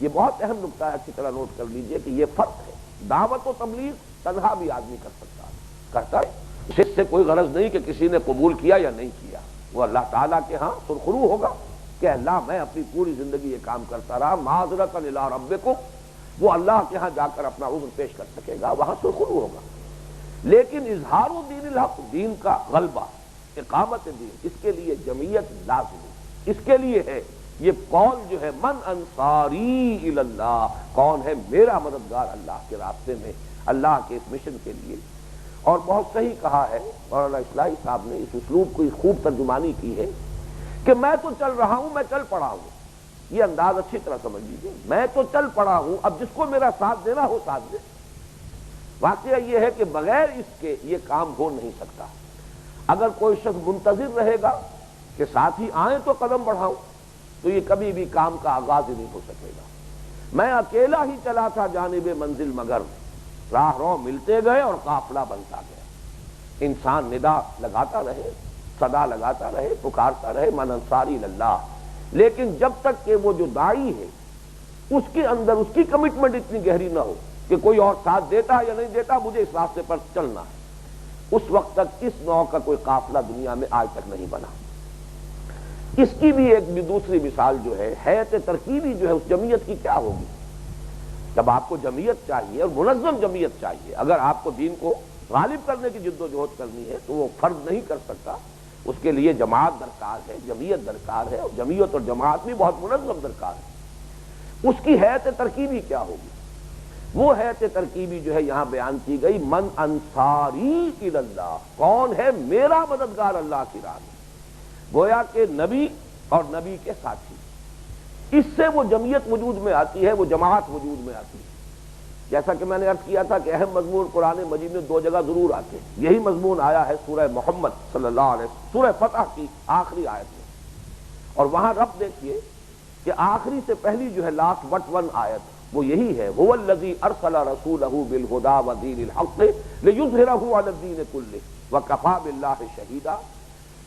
یہ بہت اہم نقطہ ہے، اچھی طرح نوٹ کر لیجئے کہ یہ فرق ہے، دعوت و تبلیغ تنہا بھی آدمی کر سکتا ہے، کرتا ہے، اس سے کوئی غرض نہیں کہ کسی نے قبول کیا یا نہیں کیا، وہ اللہ تعالیٰ کے ہاں سرخرو ہوگا کہ اللہ میں اپنی پوری زندگی یہ کام کرتا رہا، معذرۃ الی ربکم، وہ اللہ کے ہاں جا کر اپنا عذر پیش کر سکے گا، وہاں سرخرو ہوگا۔ لیکن اظہار دین الحق، دین کا غلبہ، اقامت دین، اس کے لیے جمعیت لازمی، اس کے لیے ہے یہ قول جو ہے من انصاری الی اللہ، کون ہے میرا مددگار اللہ کے راستے میں، اللہ کے اس مشن کے لیے۔ اور بہت صحیح کہا ہے مولانا اصلاحی صاحب نے، اس اسلوب کو خوب ترجمانی کی ہے کہ میں تو چل رہا ہوں، میں چل پڑا ہوں، یہ انداز اچھی طرح سمجھ لیجیے، میں تو چل پڑا ہوں، اب جس کو میرا ساتھ دینا ہو ساتھ دے، واقعہ یہ ہے کہ بغیر اس کے یہ کام ہو نہیں سکتا۔ اگر کوئی شخص منتظر رہے گا کہ ساتھی آئیں تو قدم بڑھاؤں تو یہ کبھی بھی کام کا آغاز ہی نہیں ہو سکے گا۔ میں اکیلا ہی چلا تھا جانب منزل مگر، راہ رو ملتے گئے اور قافلہ بنتا گیا۔ انسان ندا لگاتا رہے، صدا لگاتا رہے، پکارتا رہے من انصاری اللہ، لیکن جب تک کہ وہ جو داعی ہے اس کے اندر اس کی کمٹمنٹ اتنی گہری نہ ہو کہ کوئی اور ساتھ دیتا ہے یا نہیں دیتا، مجھے اس راستے پر چلنا ہے، اس وقت تک اس نوع کا کوئی قافلہ دنیا میں آج تک نہیں بنا۔ اس کی بھی ایک دوسری مثال جو ہے حیات ترکیبی جو ہے اس جمعیت کی کیا ہوگی؟ جب آپ کو جمعیت چاہیے اور منظم جمعیت چاہیے، اگر آپ کو دین کو غالب کرنے کی جد و جہد کرنی ہے تو وہ فرد نہیں کر سکتا، اس کے لیے جماعت درکار ہے، جمعیت درکار ہے، اور جمعیت اور جماعت بھی بہت منظم درکار ہے۔ اس کی حیات ترکیبی کیا ہوگی؟ وہ حیات ترکیبی جو ہے یہاں بیان کی گئی من انصاری الی اللہ، کون ہے میرا مددگار اللہ کی راہ میں، گویا کہ نبی اور نبی کے ساتھی، اس سے وہ جمعیت وجود میں آتی ہے، وہ جماعت وجود میں آتی ہے۔ جیسا کہ میں نے عرض کیا تھا کہ اہم مضمون قرآن مجید میں 2 جگہ ضرور آتے ہیں، یہی مضمون آیا ہے سورہ محمد صلی اللہ علیہ وسلم، سورہ فتح کی آخری آیت میں، اور وہاں رب دیکھیے کہ آخری سے پہلی جو ہے لاسٹ بٹ 1 آیت وہ یہی ہے، هو الذی ارسل رسولہ بالہدی ودین الحق لیظہرہ علی الدین کلہ وکفی باللہ شہیدا،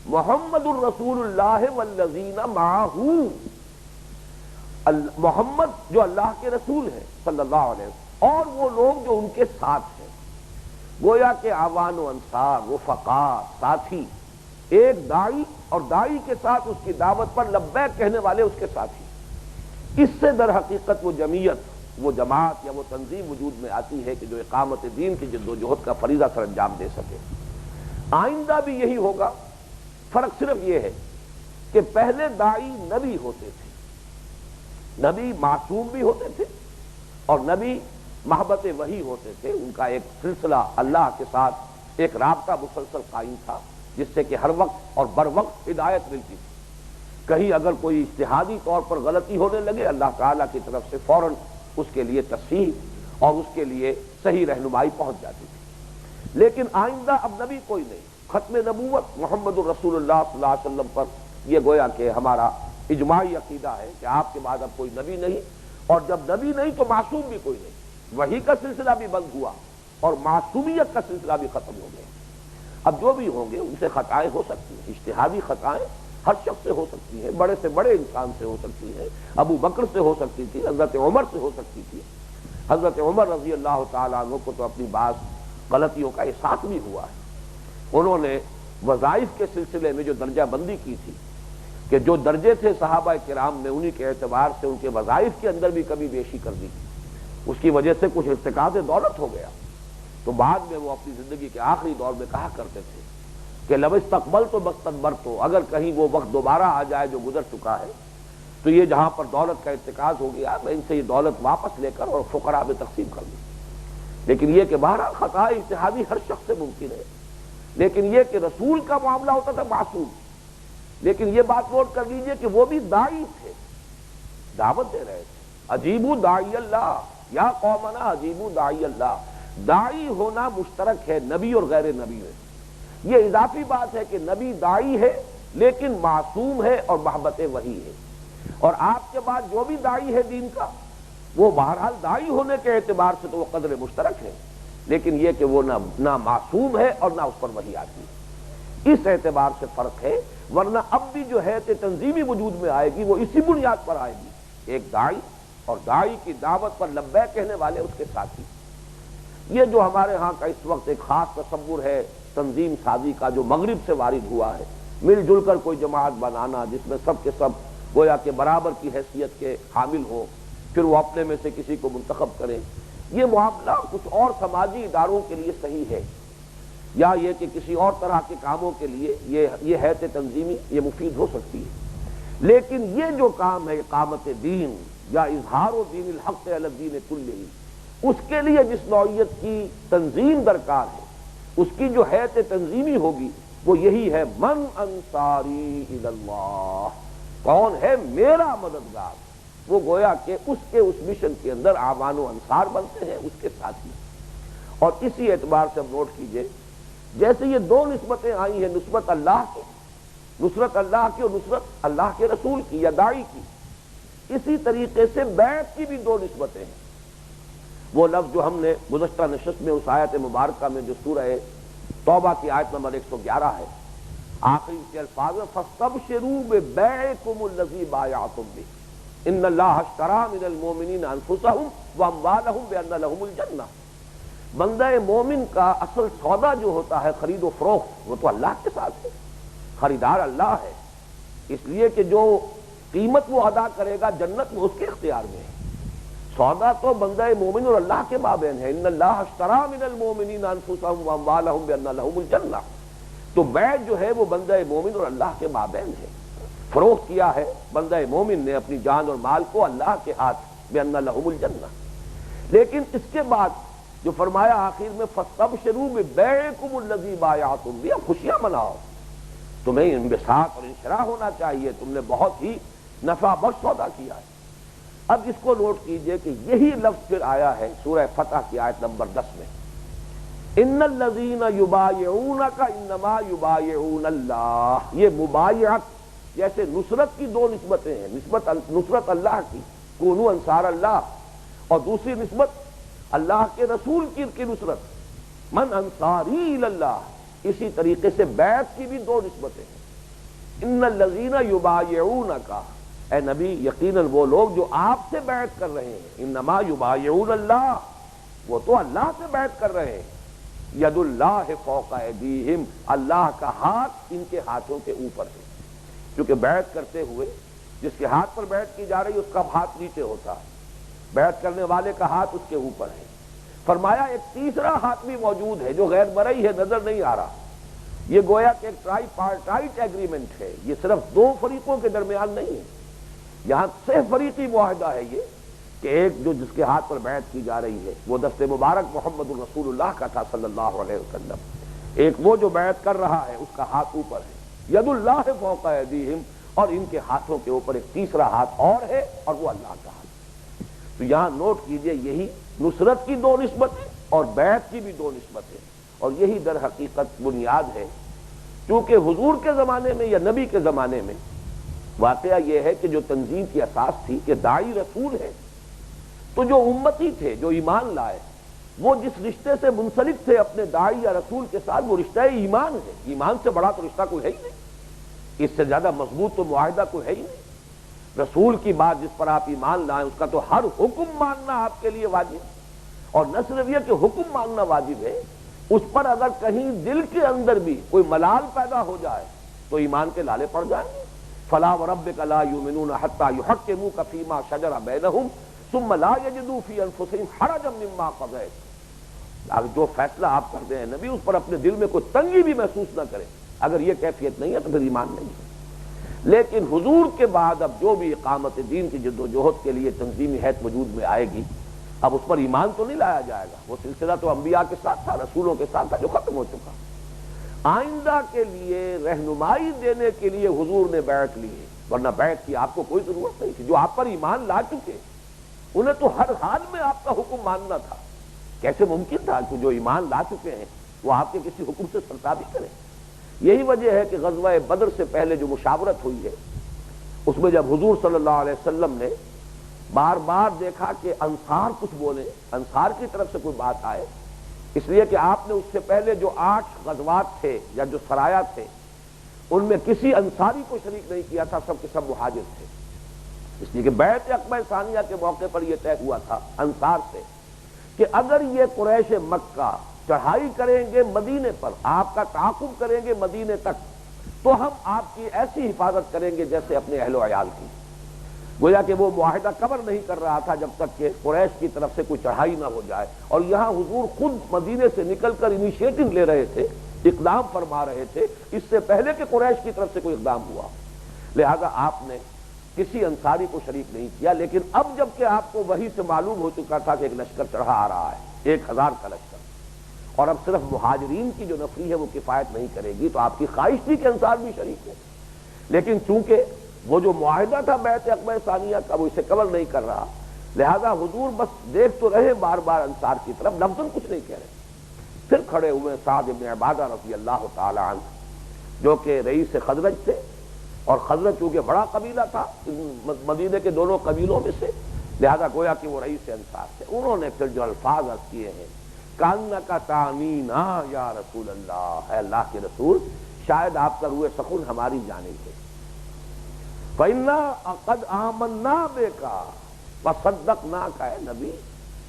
محمد الرسول اللہ والذین معہ، محمد جو اللہ کے رسول ہیں صلی اللہ علیہ وسلم اور وہ لوگ جو ان کے ساتھ ہیں، گویا کہ اعوان و انصار، رفقاء، ساتھی، ایک داعی اور داعی کے ساتھ اس کی دعوت پر لبیک کہنے والے اس کے ساتھی، اس سے در حقیقت وہ جمعیت، وہ جماعت یا وہ تنظیم وجود میں آتی ہے کہ جو اقامت دین کی جد و جہد کا فریضہ سر انجام دے سکے۔ آئندہ بھی یہی ہوگا، فرق صرف یہ ہے کہ پہلے داعی نبی ہوتے تھے، نبی معصوم بھی ہوتے تھے اور نبی محبت وحی ہوتے تھے، ان کا ایک سلسلہ اللہ کے ساتھ ایک رابطہ مسلسل قائم تھا جس سے کہ ہر وقت اور بر وقت ہدایت ملتی تھی۔ کہیں اگر کوئی اجتہادی طور پر غلطی ہونے لگے اللہ تعالیٰ کی طرف سے فوراً اس کے لیے تصحیح اور اس کے لیے صحیح رہنمائی پہنچ جاتی تھی۔ لیکن آئندہ اب نبی کوئی نہیں، ختم نبوت محمد الرسول اللہ صلی اللہ علیہ وسلم پر یہ گویا کہ ہمارا اجماعی عقیدہ ہے کہ آپ کے بعد اب کوئی نبی نہیں، اور جب نبی نہیں تو معصوم بھی کوئی نہیں، وحی کا سلسلہ بھی بند ہوا اور معصومیت کا سلسلہ بھی ختم ہو گیا۔ اب جو بھی ہوں گے ان سے خطائیں ہو سکتی ہیں، اجتہادی خطائیں ہر شخص سے ہو سکتی ہیں، بڑے سے بڑے انسان سے ہو سکتی ہے، ابو بکر سے ہو سکتی تھی، حضرت عمر سے ہو سکتی تھی۔ حضرت عمر رضی اللہ تعالیٰ عنہ کو تو اپنی بعض غلطیوں کا احساس بھی ہوا ہے۔ انہوں نے وظائف کے سلسلے میں جو درجہ بندی کی تھی کہ جو درجے تھے صحابہ کرام میں انہی کے اعتبار سے ان کے وظائف کے اندر بھی کمی بیشی کر دی، اس کی وجہ سے کچھ ارتکاز دولت ہو گیا، تو بعد میں وہ اپنی زندگی کے آخری دور میں کہا کرتے تھے کہ لو استقبلت واستدبرت، اگر کہیں وہ وقت دوبارہ آ جائے جو گزر چکا ہے تو یہ جہاں پر دولت کا ارتکاز ہو گیا میں ان سے یہ دولت واپس لے کر اور فقراء میں تقسیم کر دوں۔ لیکن یہ کہ بہرحال خطا اجتہادی ہر شخص سے ممکن ہے، لیکن یہ کہ رسول کا معاملہ ہوتا تھا معصوم۔ لیکن یہ بات نوٹ کر لیجئے کہ وہ بھی داعی تھے، دعوت دے رہے تھے، اجیبوا داعی اللہ یا قومنا اجیبوا داعی اللہ، داعی ہونا مشترک ہے نبی اور غیر نبی میں۔ یہ اضافی بات ہے کہ نبی داعی ہے لیکن معصوم ہے اور محبت وحی ہے، اور آپ کے بعد جو بھی داعی ہے دین کا وہ بہرحال داعی ہونے کے اعتبار سے تو وہ قدر مشترک ہے، لیکن یہ کہ وہ نہ معصوم ہے اور نہ اس پر وحی آتی ہے، اس اعتبار سے فرق ہے۔ ورنہ اب بھی جو ہے تنظیمی وجود میں آئے گی وہ اسی بنیاد پر آئے گی، ایک داعی اور داعی کی دعوت پر لبیک کہنے والے اس کے ساتھی۔ یہ جو ہمارے ہاں کا اس وقت ایک خاص تصور ہے تنظیم سازی کا جو مغرب سے وارد ہوا ہے، مل جل کر کوئی جماعت بنانا جس میں سب کے سب گویا کہ برابر کی حیثیت کے حامل ہوں، پھر وہ اپنے میں سے کسی کو منتخب کریں، یہ معاملہ کچھ اور سماجی اداروں کے لیے صحیح ہے، یا یہ کہ کسی اور طرح کے کاموں کے لیے یہ حیثیت تنظیمی یہ مفید ہو سکتی ہے۔ لیکن یہ جو کام ہے اقامت دین یا اظہار و دین الحق علی الدین کلہ، اس کے لیے جس نوعیت کی تنظیم درکار ہے اس کی جو حیثیت تنظیمی ہوگی وہ یہی ہے من انصاری الی اللہ، کون ہے میرا مددگار، وہ گویا کہ اس کے اس مشن کے اندر اعوان و انصار بنتے ہیں اس کے ساتھی، اور اسی اعتبار سے اب نوٹ کیجئے، جیسے یہ دو نسبتیں آئی ہیں، نسبت اللہ کی، نصرت اللہ کی اور نصرت اللہ کے رسول کی یا داعی کی، اسی طریقے سے بیعت کی بھی دو نسبتیں ہیں۔ وہ لفظ جو ہم نے گزشتہ نشست میں اس آیت مبارکہ میں جو سورہ توبہ کی آیت نمبر 111 ہے، آخری کے الفاظ میں فَاسْتَبْشِرُوا بِبَيْعِكُمُ الَّذِي بَايَعْتُم بِهِ إِنَّ اللَّهَ اشْتَرَىٰ مِنَ الْمُؤْمِنِينَ أَنفُسَهُمْ وَأَمْوَالَهُمْ بِأَنَّ لَهُمُ الْجَنَّةَ۔ بندہ مومن کا اصل سودا جو ہوتا ہے خرید و فروخت، وہ تو اللہ کے ساتھ ہے، خریدار اللہ ہے، اس لیے کہ جو قیمت وہ ادا کرے گا جنت میں اس کے اختیار میں ہے۔ سودا تو بندہ مومن اور اللہ کے مابین ہے، ان اللہ اشترى من المؤمنین انفسهم واموالهم بان لهم الجنہ۔ تو بیع جو ہے وہ بندہ مومن اور اللہ کے مابین ہے، فروخت کیا ہے بندہ مومن نے اپنی جان اور مال کو اللہ کے ہاتھ، بان لهم الجنہ۔ لیکن اس کے بعد جو فرمایا آخر میں فاستبشروا ببیعکم الذی بایعتم بہ، خوشیاں مناؤ، تمہیں انبساط اور انشراح ہونا چاہیے، تم نے بہت ہی نفع بخش سودا کیا ہے۔ اب اس کو نوٹ کیجئے کہ یہی لفظ پھر آیا ہے سورہ فتح کی آیت نمبر 10 میں، ان الذین یبایعونک انما یبایعون اللہ۔ یہ مبایعت جیسے نصرت کی دو نسبتیں ہیں، نصرت اللہ کی، کونوا انصار اللہ، اور دوسری نسبت اللہ کے رسول کی نصرت، من انصاری اللہ۔ اسی طریقے سے بیعت کی بھی دو نسبتیں ہیں، ان الذین یبایعونک، اے نبی یقیناً وہ لوگ جو آپ سے بیعت کر رہے ہیں، انما یبایعون اللہ، وہ تو اللہ سے بیعت کر رہے ہیں، ید اللہ فوق ایدیہم، اللہ کا ہاتھ ان کے ہاتھوں کے اوپر ہے، کیونکہ بیعت کرتے ہوئے جس کے ہاتھ پر بیعت کی جا رہی ہے اس کا ہاتھ نیچے ہوتا ہے، بیعت کرنے والے کا ہاتھ اس کے اوپر ہے۔ فرمایا ایک تیسرا ہاتھ بھی موجود ہے جو غیر مرئی ہے، نظر نہیں آ رہا، یہ گویا کہ ایک ٹرائی پارٹائٹ ایگریمنٹ ہے، یہ صرف دو فریقوں کے درمیان نہیں ہے، یہاں سے فریقی معاہدہ ہے یہ، کہ ایک جو جس کے ہاتھ پر بیعت کی جا رہی ہے وہ دست مبارک محمد الرسول اللہ کا تھا صلی اللہ علیہ وسلم، ایک وہ جو بیعت کر رہا ہے اس کا ہاتھ اوپر ہے، ید اللہ فوق ایدیہم، اور ان کے ہاتھوں کے اوپر ایک تیسرا ہاتھ اور ہے اور وہ اللہ کا ہاتھ۔ تو یہاں نوٹ کیجئے یہی نصرت کی دو نسبتیں اور بیعت کی بھی دو نسبتیں، اور یہی در حقیقت بنیاد ہے، چونکہ حضور کے زمانے میں یا نبی کے زمانے میں واقعہ یہ ہے کہ جو تنظیم کی اساس تھی کہ داعی رسول ہے، تو جو امتی تھے جو ایمان لائے وہ جس رشتے سے منسلک تھے اپنے داعی یا رسول کے ساتھ، وہ رشتہ ایمان ہے، ایمان سے بڑا تو رشتہ کوئی ہے ہی نہیں، اس سے زیادہ مضبوط تو معاہدہ کوئی ہے ہی نہیں۔ رسول کی بات جس پر آپ ایمان لائیں اس کا تو ہر حکم ماننا آپ کے لیے واجب، اور نہ صرف یہ کہ حکم ماننا واجب ہے، اس پر اگر کہیں دل کے اندر بھی کوئی ملال پیدا ہو جائے تو ایمان کے لالے پڑ جائیں گے۔ فلا وربک لا یؤمنون حتی یحکموک فیما شجر بینہم ثم لا یجدوا فی انفسہم حرجا مما قضیت۔ اب جو فیصلہ آپ کرتے ہیں نبی اس پر اپنے دل میں کوئی تنگی بھی محسوس نہ کرے، اگر یہ کیفیت نہیں ہے تو پھر ایمان نہیں ہے۔ لیکن حضور کے بعد اب جو بھی اقامت دین کی جد و جہد کے لیے تنظیمی حیث وجود میں آئے گی، اب اس پر ایمان تو نہیں لایا جائے گا، وہ سلسلہ تو انبیاء کے ساتھ تھا، رسولوں کے ساتھ تھا جو ختم ہو چکا۔ آئندہ کے لیے رہنمائی دینے کے لیے حضور نے بیعت لی ہے، ورنہ بیعت کی آپ کو کوئی ضرورت نہیں تھی۔ جو آپ پر ایمان لا چکے انہیں تو ہر حال میں آپ کا حکم ماننا تھا، کیسے ممکن تھا کہ جو ایمان لا چکے ہیں وہ آپ کے کسی حکم سے سرتابی کریں؟ یہی وجہ ہے کہ غزوہ بدر سے پہلے جو مشاورت ہوئی ہے اس میں جب حضور صلی اللہ علیہ وسلم نے بار بار دیکھا کہ انصار کچھ بولے، انصار کی طرف سے کوئی بات آئے، اس لیے کہ آپ نے اس سے پہلے جو 8 غزوات تھے یا جو سرایا تھے ان میں کسی انصاری کو شریک نہیں کیا تھا، سب کے سب مہاجر تھے، اس لیے کہ بیعت عقبہ ثانیہ کے موقع پر یہ طے ہوا تھا انصار سے کہ اگر یہ قریش مکہ چڑھائی کریں گے مدینے پر، آپ کا تعاقب کریں گے مدینے تک، تو ہم آپ کی ایسی حفاظت کریں گے جیسے اپنے اہل و عیال کی۔ گویا کہ وہ معاہدہ کور نہیں کر رہا تھا جب تک کہ قریش کی طرف سے کوئی چڑھائی نہ ہو جائے، اور یہاں حضور خود مدینے سے نکل کر انیشیٹو لے رہے تھے، اقدام فرما رہے تھے، اس سے پہلے کہ قریش کی طرف سے کوئی اقدام ہوا، لہذا آپ نے کسی انصاری کو شریک نہیں کیا۔ لیکن اب جب کہ آپ کو وحی سے معلوم ہو چکا تھا کہ ایک لشکر چڑھا آ رہا ہے، 1000 کا لشکر، اور اب صرف مہاجرین کی جو نفری ہے وہ کفایت نہیں کرے گی، تو آپ کی خواہش تھی کہ انصار بھی شریک ہو، لیکن چونکہ وہ جو معاہدہ تھا بیعت عقبہ ثانیہ کا وہ اسے کور نہیں کر رہا، لہذا حضور بس دیکھ تو رہے بار بار انصار کی طرف، لفظاً کچھ نہیں کہہ رہے، پھر کھڑے ہوئے سعد بن عبادہ رضی اللہ تعالی عنہ جو کہ رئیس خزرج تھے، اور خزرج چونکہ بڑا قبیلہ تھا مدینے کے دونوں قبیلوں میں سے، لہذا گویا کہ وہ رئیس انصار تھے۔ انہوں نے پھر جو الفاظ عرض کیے ہیں کانک تعمینا یا رسول اللہ، اے اللہ کے رسول شاید آپ کا روح سخن ہماری جانب ہے، فَإِنَّا قَدْ آمَنَّا بِكَ وَصَدَّقْنَاكَ، اے نبی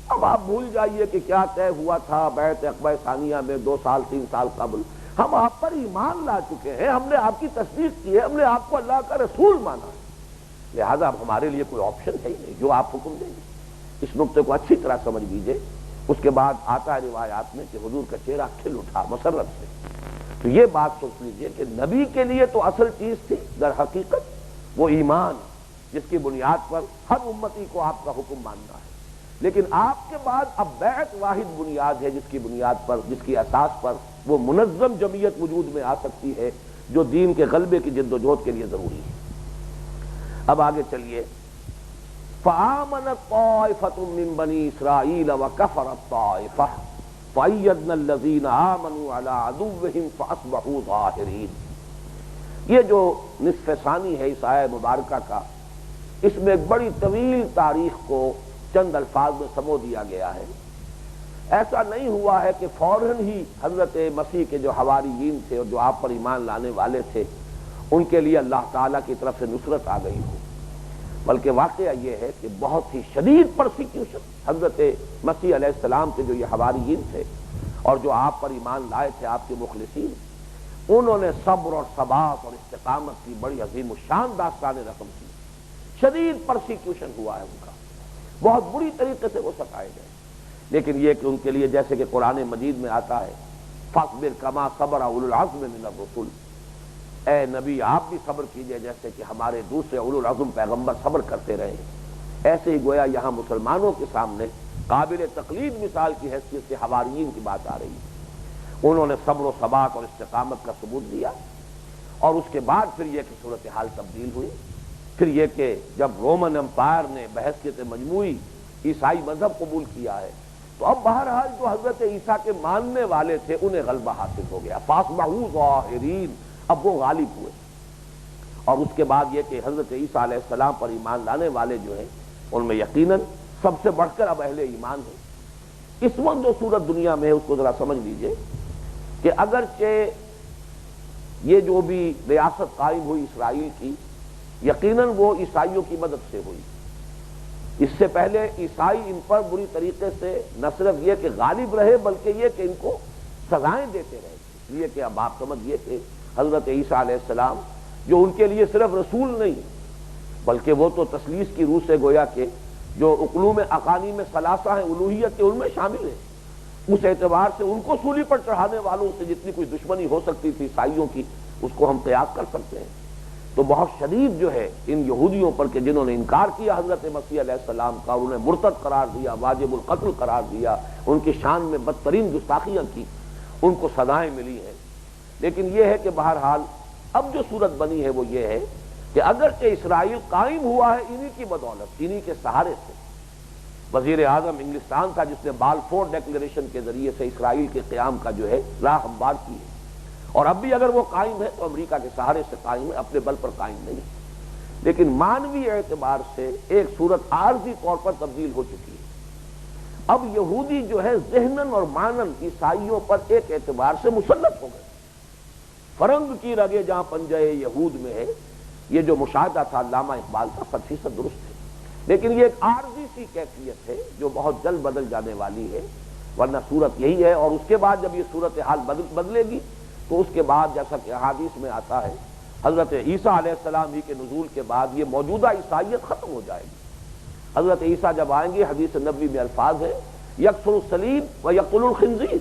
اب آپ بھول جائیے کہ کیا طے ہوا تھا بیعت عقبہ ثانیہ میں 2 سال 3 سال قبل، ہم آپ پر ایمان لا چکے ہیں، ہم نے آپ کی تصدیق کی ہے، ہم نے آپ کو اللہ کا رسول مانا ہے، لہذا اب ہمارے لیے کوئی آپشن ہے ہی نہیں، جو آپ حکم دیں گے۔ اس نقطے کو اچھی طرح سمجھ لیجئے۔ اس کے بعد آتا ہے روایات میں کہ حضور کا چہرہ کھل اٹھا مسرت سے۔ تو یہ بات سوچ لیجئے کہ نبی کے لیے تو اصل چیز تھی در حقیقت وہ ایمان، جس کی بنیاد پر ہر امتی کو آپ کا حکم ماننا ہے، لیکن آپ کے بعد اب بیعت واحد بنیاد ہے جس کی بنیاد پر، جس کی اساس پر وہ منظم جمعیت وجود میں آ سکتی ہے جو دین کے غلبے کی جد و جہد کے لیے ضروری ہے۔ اب آگے چلیے، فآمنت طائفۃ من بنی اسرائیل وکفرت طائفہ فأیدنا الذین آمنوا علی عدوہم فاصبحوا ظاہرین۔ یہ جو نصف ثانی ہے اس آیہ مبارکہ کا، اس میں ایک بڑی طویل تاریخ کو چند الفاظ میں سمو دیا گیا ہے۔ ایسا نہیں ہوا ہے کہ فوراً ہی حضرت مسیح کے جو حواریین تھے اور جو آپ پر ایمان لانے والے تھے ان کے لیے اللہ تعالیٰ کی طرف سے نصرت آ گئی ہو، بلکہ واقعہ یہ ہے کہ بہت ہی شدید پرسیکیوشن حضرت مسیح علیہ السلام کے جو یہ حواریین تھے اور جو آپ پر ایمان لائے تھے آپ کے مخلصین، انہوں نے صبر اور ثبات اور استقامت کی بڑی عظیم الشان داستان رقم کی۔ شدید پرسیکیوشن ہوا ہے ان کا، بہت بری طریقے سے وہ ستائے گئے، لیکن یہ کہ ان کے لیے جیسے کہ قرآن مجید میں آتا ہے فاصبر کما صبر اولو العزم من الرسل، اے نبی آپ بھی صبر کیجئے جیسے کہ ہمارے دوسرے اولو العزم پیغمبر صبر کرتے رہے۔ ایسے ہی گویا یہاں مسلمانوں کے سامنے قابل تقلید مثال کی حیثیت سے حواریین کی بات آ رہی ہے۔ انہوں نے صبر و ثبات اور استقامت کا ثبوت دیا، اور اس کے بعد پھر یہ کہ صورتحال تبدیل ہوئی۔ پھر یہ کہ جب رومن امپائر نے بحیثیت مجموعی عیسائی مذہب قبول کیا ہے تو اب بہرحال جو حضرت عیسیٰ کے ماننے والے تھے انہیں غلبہ حاصل ہو گیا، فاصبحوا ظاہرین، اب وہ غالب ہوئے۔ اور اس کے بعد یہ کہ حضرت عیسیٰ علیہ السلام پر ایمان لانے والے جو ہیں ان میں یقیناً سب سے بڑھ کر اب اہل ایمان ہیں۔ اس وقت جو صورت دنیا میں ہے اس کو ذرا سمجھ لیجئے کہ اگرچہ یہ جو بھی ریاست قائم ہوئی اسرائیل کی، یقیناً وہ عیسائیوں کی مدد سے ہوئی۔ اس سے پہلے عیسائی ان پر بری طریقے سے نہ صرف یہ کہ غالب رہے بلکہ یہ کہ ان کو سزائیں دیتے رہے، اس لیے کہ اب آپ سمجھیے کہ حضرت عیسیٰ علیہ السلام جو ان کے لیے صرف رسول نہیں بلکہ وہ تو تثلیث کی روح سے گویا کہ جو اقلوم اقانیم ثلاثہ ہیں الوہیت کے ان میں شامل ہیں، اس اعتبار سے ان کو سولی پر چڑھانے والوں سے جتنی کوئی دشمنی ہو سکتی تھی عیسائیوں کی اس کو ہم قیاس کر سکتے ہیں۔ تو بہت شدید جو ہے ان یہودیوں پر کہ جنہوں نے انکار کیا حضرت مسیح علیہ السلام کا، انہیں مرتد قرار دیا، واجب القتل قرار دیا، ان کی شان میں بدترین گستاخیاں کی، ان کو سزائیں ملی ہیں۔ لیکن یہ ہے کہ بہرحال اب جو صورت بنی ہے وہ یہ ہے کہ اگرچہ اسرائیل قائم ہوا ہے انہی کی بدولت، انہی کے سہارے سے۔ وزیر اعظم انگلستان تھا جس نے بالفور ڈیکلیریشن کے ذریعے سے اسرائیل کے قیام کا جو ہے راہ ہموار کی ہے، اور اب بھی اگر وہ قائم ہے تو امریکہ کے سہارے سے قائم ہے، اپنے بل پر قائم نہیں ہے۔ لیکن مانوی اعتبار سے ایک صورت عارضی طور پر تبدیل ہو چکی ہے۔ اب یہودی جو ہے ذہناً اور مانن عیسائیوں پر ایک اعتبار سے مسلط ہو گئے۔ فرنگ کی رگے جہاں پنجہ یہود میں ہے، یہ جو مشاہدہ تھا علامہ اقبال کا 100% درست ہے، لیکن یہ ایک عارضی سی کیفیت ہے جو بہت جلد بدل جانے والی ہے، ورنہ صورت یہی ہے۔ اور اس کے بعد جب یہ صورتحال بدلے گی تو اس کے بعد جیسا کہ احادیث میں آتا ہے حضرت عیسیٰ علیہ السلام ہی کے نزول کے بعد یہ موجودہ عیسائیت ختم ہو جائے گی۔ حضرت عیسیٰ جب آئیں گے حدیث نبوی میں الفاظ ہے یکسر الصلیب و یقتل الخنزیر،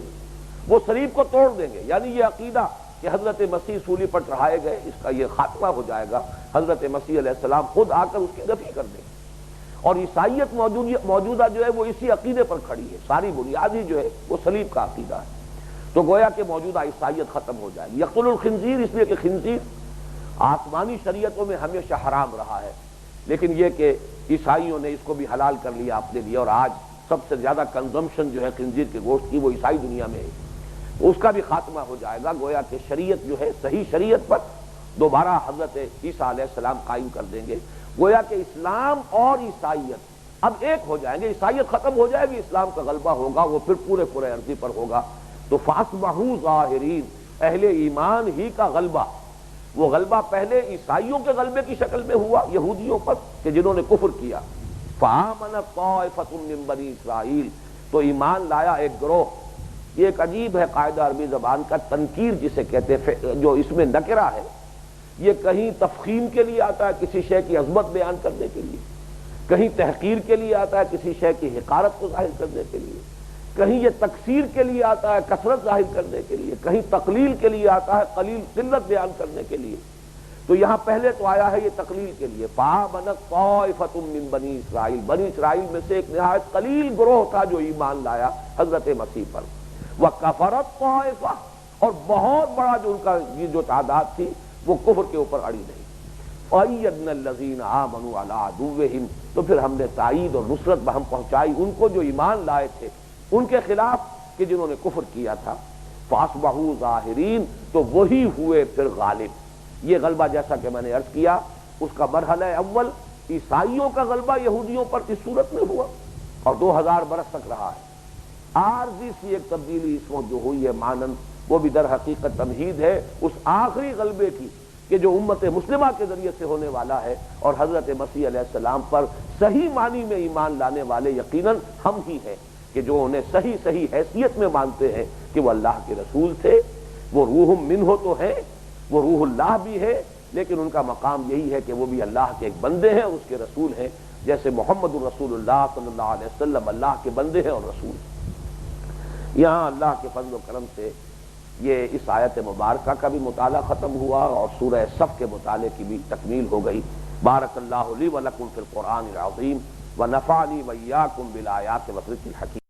وہ صلیب کو توڑ دیں گے، یعنی یہ عقیدہ کہ حضرت مسیح سولی پر چڑھائے گئے اس کا یہ خاتمہ ہو جائے گا، حضرت مسیح علیہ السلام خود آ کر اس کی نفی کر دیں گے۔ اور عیسائیت موجودہ جو ہے وہ اسی عقیدے پر کھڑی ہے، ساری بنیادی جو ہے وہ صلیب کا عقیدہ ہے، تو گویا کہ موجودہ عیسائیت ختم ہو جائے گی۔ یقتل الخنزیر اس لیے کہ خنزیر آسمانی شریعتوں میں ہمیشہ حرام رہا ہے، لیکن یہ کہ عیسائیوں نے اس کو بھی حلال کر لیا اپنے لیے، اور آج سب سے زیادہ کنزمپشن جو ہے خنزیر کے گوشت کی وہ عیسائی دنیا میں ہے۔ اس کا بھی خاتمہ ہو جائے گا، گویا کہ شریعت جو ہے صحیح شریعت پر دوبارہ حضرت عیسیٰ علیہ السلام قائم کر دیں گے، گویا کہ اسلام اور عیسائیت اب ایک ہو جائیں گے، عیسائیت ختم ہو جائے گی، اسلام کا غلبہ ہوگا، وہ پھر پورے عرضی پر ہوگا۔ تو فاصبحوا ظاہرین، اہل ایمان ہی کا غلبہ، وہ غلبہ پہلے عیسائیوں کے غلبے کی شکل میں ہوا یہودیوں پر کہ جنہوں نے کفر کیا، فآمنت طائفۃ من بنی اسرائیل، تو ایمان لایا ایک گروہ۔ یہ ایک عجیب ہے قاعدہ عربی زبان کا، تنکیر جسے کہتے ہیں، جو اس میں نکرہ ہے، یہ کہیں تفخیم کے لیے آتا ہے کسی شے کی عظمت بیان کرنے کے لیے، کہیں تحقیر کے لیے آتا ہے کسی شے کی حقارت کو ظاہر کرنے کے لیے، کہیں یہ تکثیر کے لیے آتا ہے کثرت ظاہر کرنے کے لیے، کہیں تقلیل کے لیے آتا ہے قلت بیان کرنے کے لیے۔ تو یہاں پہلے تو آیا ہے یہ تقلیل کے لیے، فآمنت طائفۃ من بنی اسرائیل، بنی اسرائیل میں سے ایک نہایت قلیل گروہ تھا جو ایمان لایا حضرت مسیح پر، وکفرت طائفہ، اور بہت بڑا جو ان کا یہ جو تعداد تھی وہ کفر کے اوپر اڑی نہیں۔ فَأَيَّدْنَا الَّذِينَ آمَنُوا عَلَىٰ عَدُوِّهِمْ، تو پھر ہم نے تائید اور نصرت ہم پہنچائی ان کو جو ایمان لائے تھے ان کے خلاف کہ جنہوں نے کفر کیا تھا۔ فَأَصْبَحُوا ظَاهِرِينَ، تو وہی ہوئے پھر غالب۔ یہ غلبہ جیسا کہ میں نے عرض کیا، اس کا مرحلہ اول عیسائیوں کا غلبہ یہودیوں پر اس صورت میں ہوا اور 2000 برس تک رہا ہے۔ عارضی سی ایک تبدیلی اس وقت جو ہوئی ہے مانند، وہ بھی در حقیقت تمہید ہے اس آخری غلبے کی کہ جو امت مسلمہ کے ذریعے سے ہونے والا ہے، اور حضرت مسیح علیہ السلام پر صحیح معنی میں ایمان لانے والے یقیناً ہم ہی ہیں کہ جو انہیں صحیح حیثیت میں مانتے ہیں کہ وہ اللہ کے رسول تھے، وہ روح منہ تو ہے، وہ روح اللہ بھی ہے، لیکن ان کا مقام یہی ہے کہ وہ بھی اللہ کے ایک بندے ہیں، اس کے رسول ہیں، جیسے محمد الرسول اللہ صلی اللہ علیہ وسلم اللہ کے بندے ہیں اور رسول ہیں۔ یہاں اللہ کے فضل و کرم سے یہ اس آیت مبارکہ کا بھی مطالعہ ختم ہوا اور سورہ صف کے مطالعے کی بھی تکمیل ہو گئی۔ بارک اللہ لی و لکم فی القرآن العظیم ونفعنی وإیاکم بالآیات والذکر الحکیم۔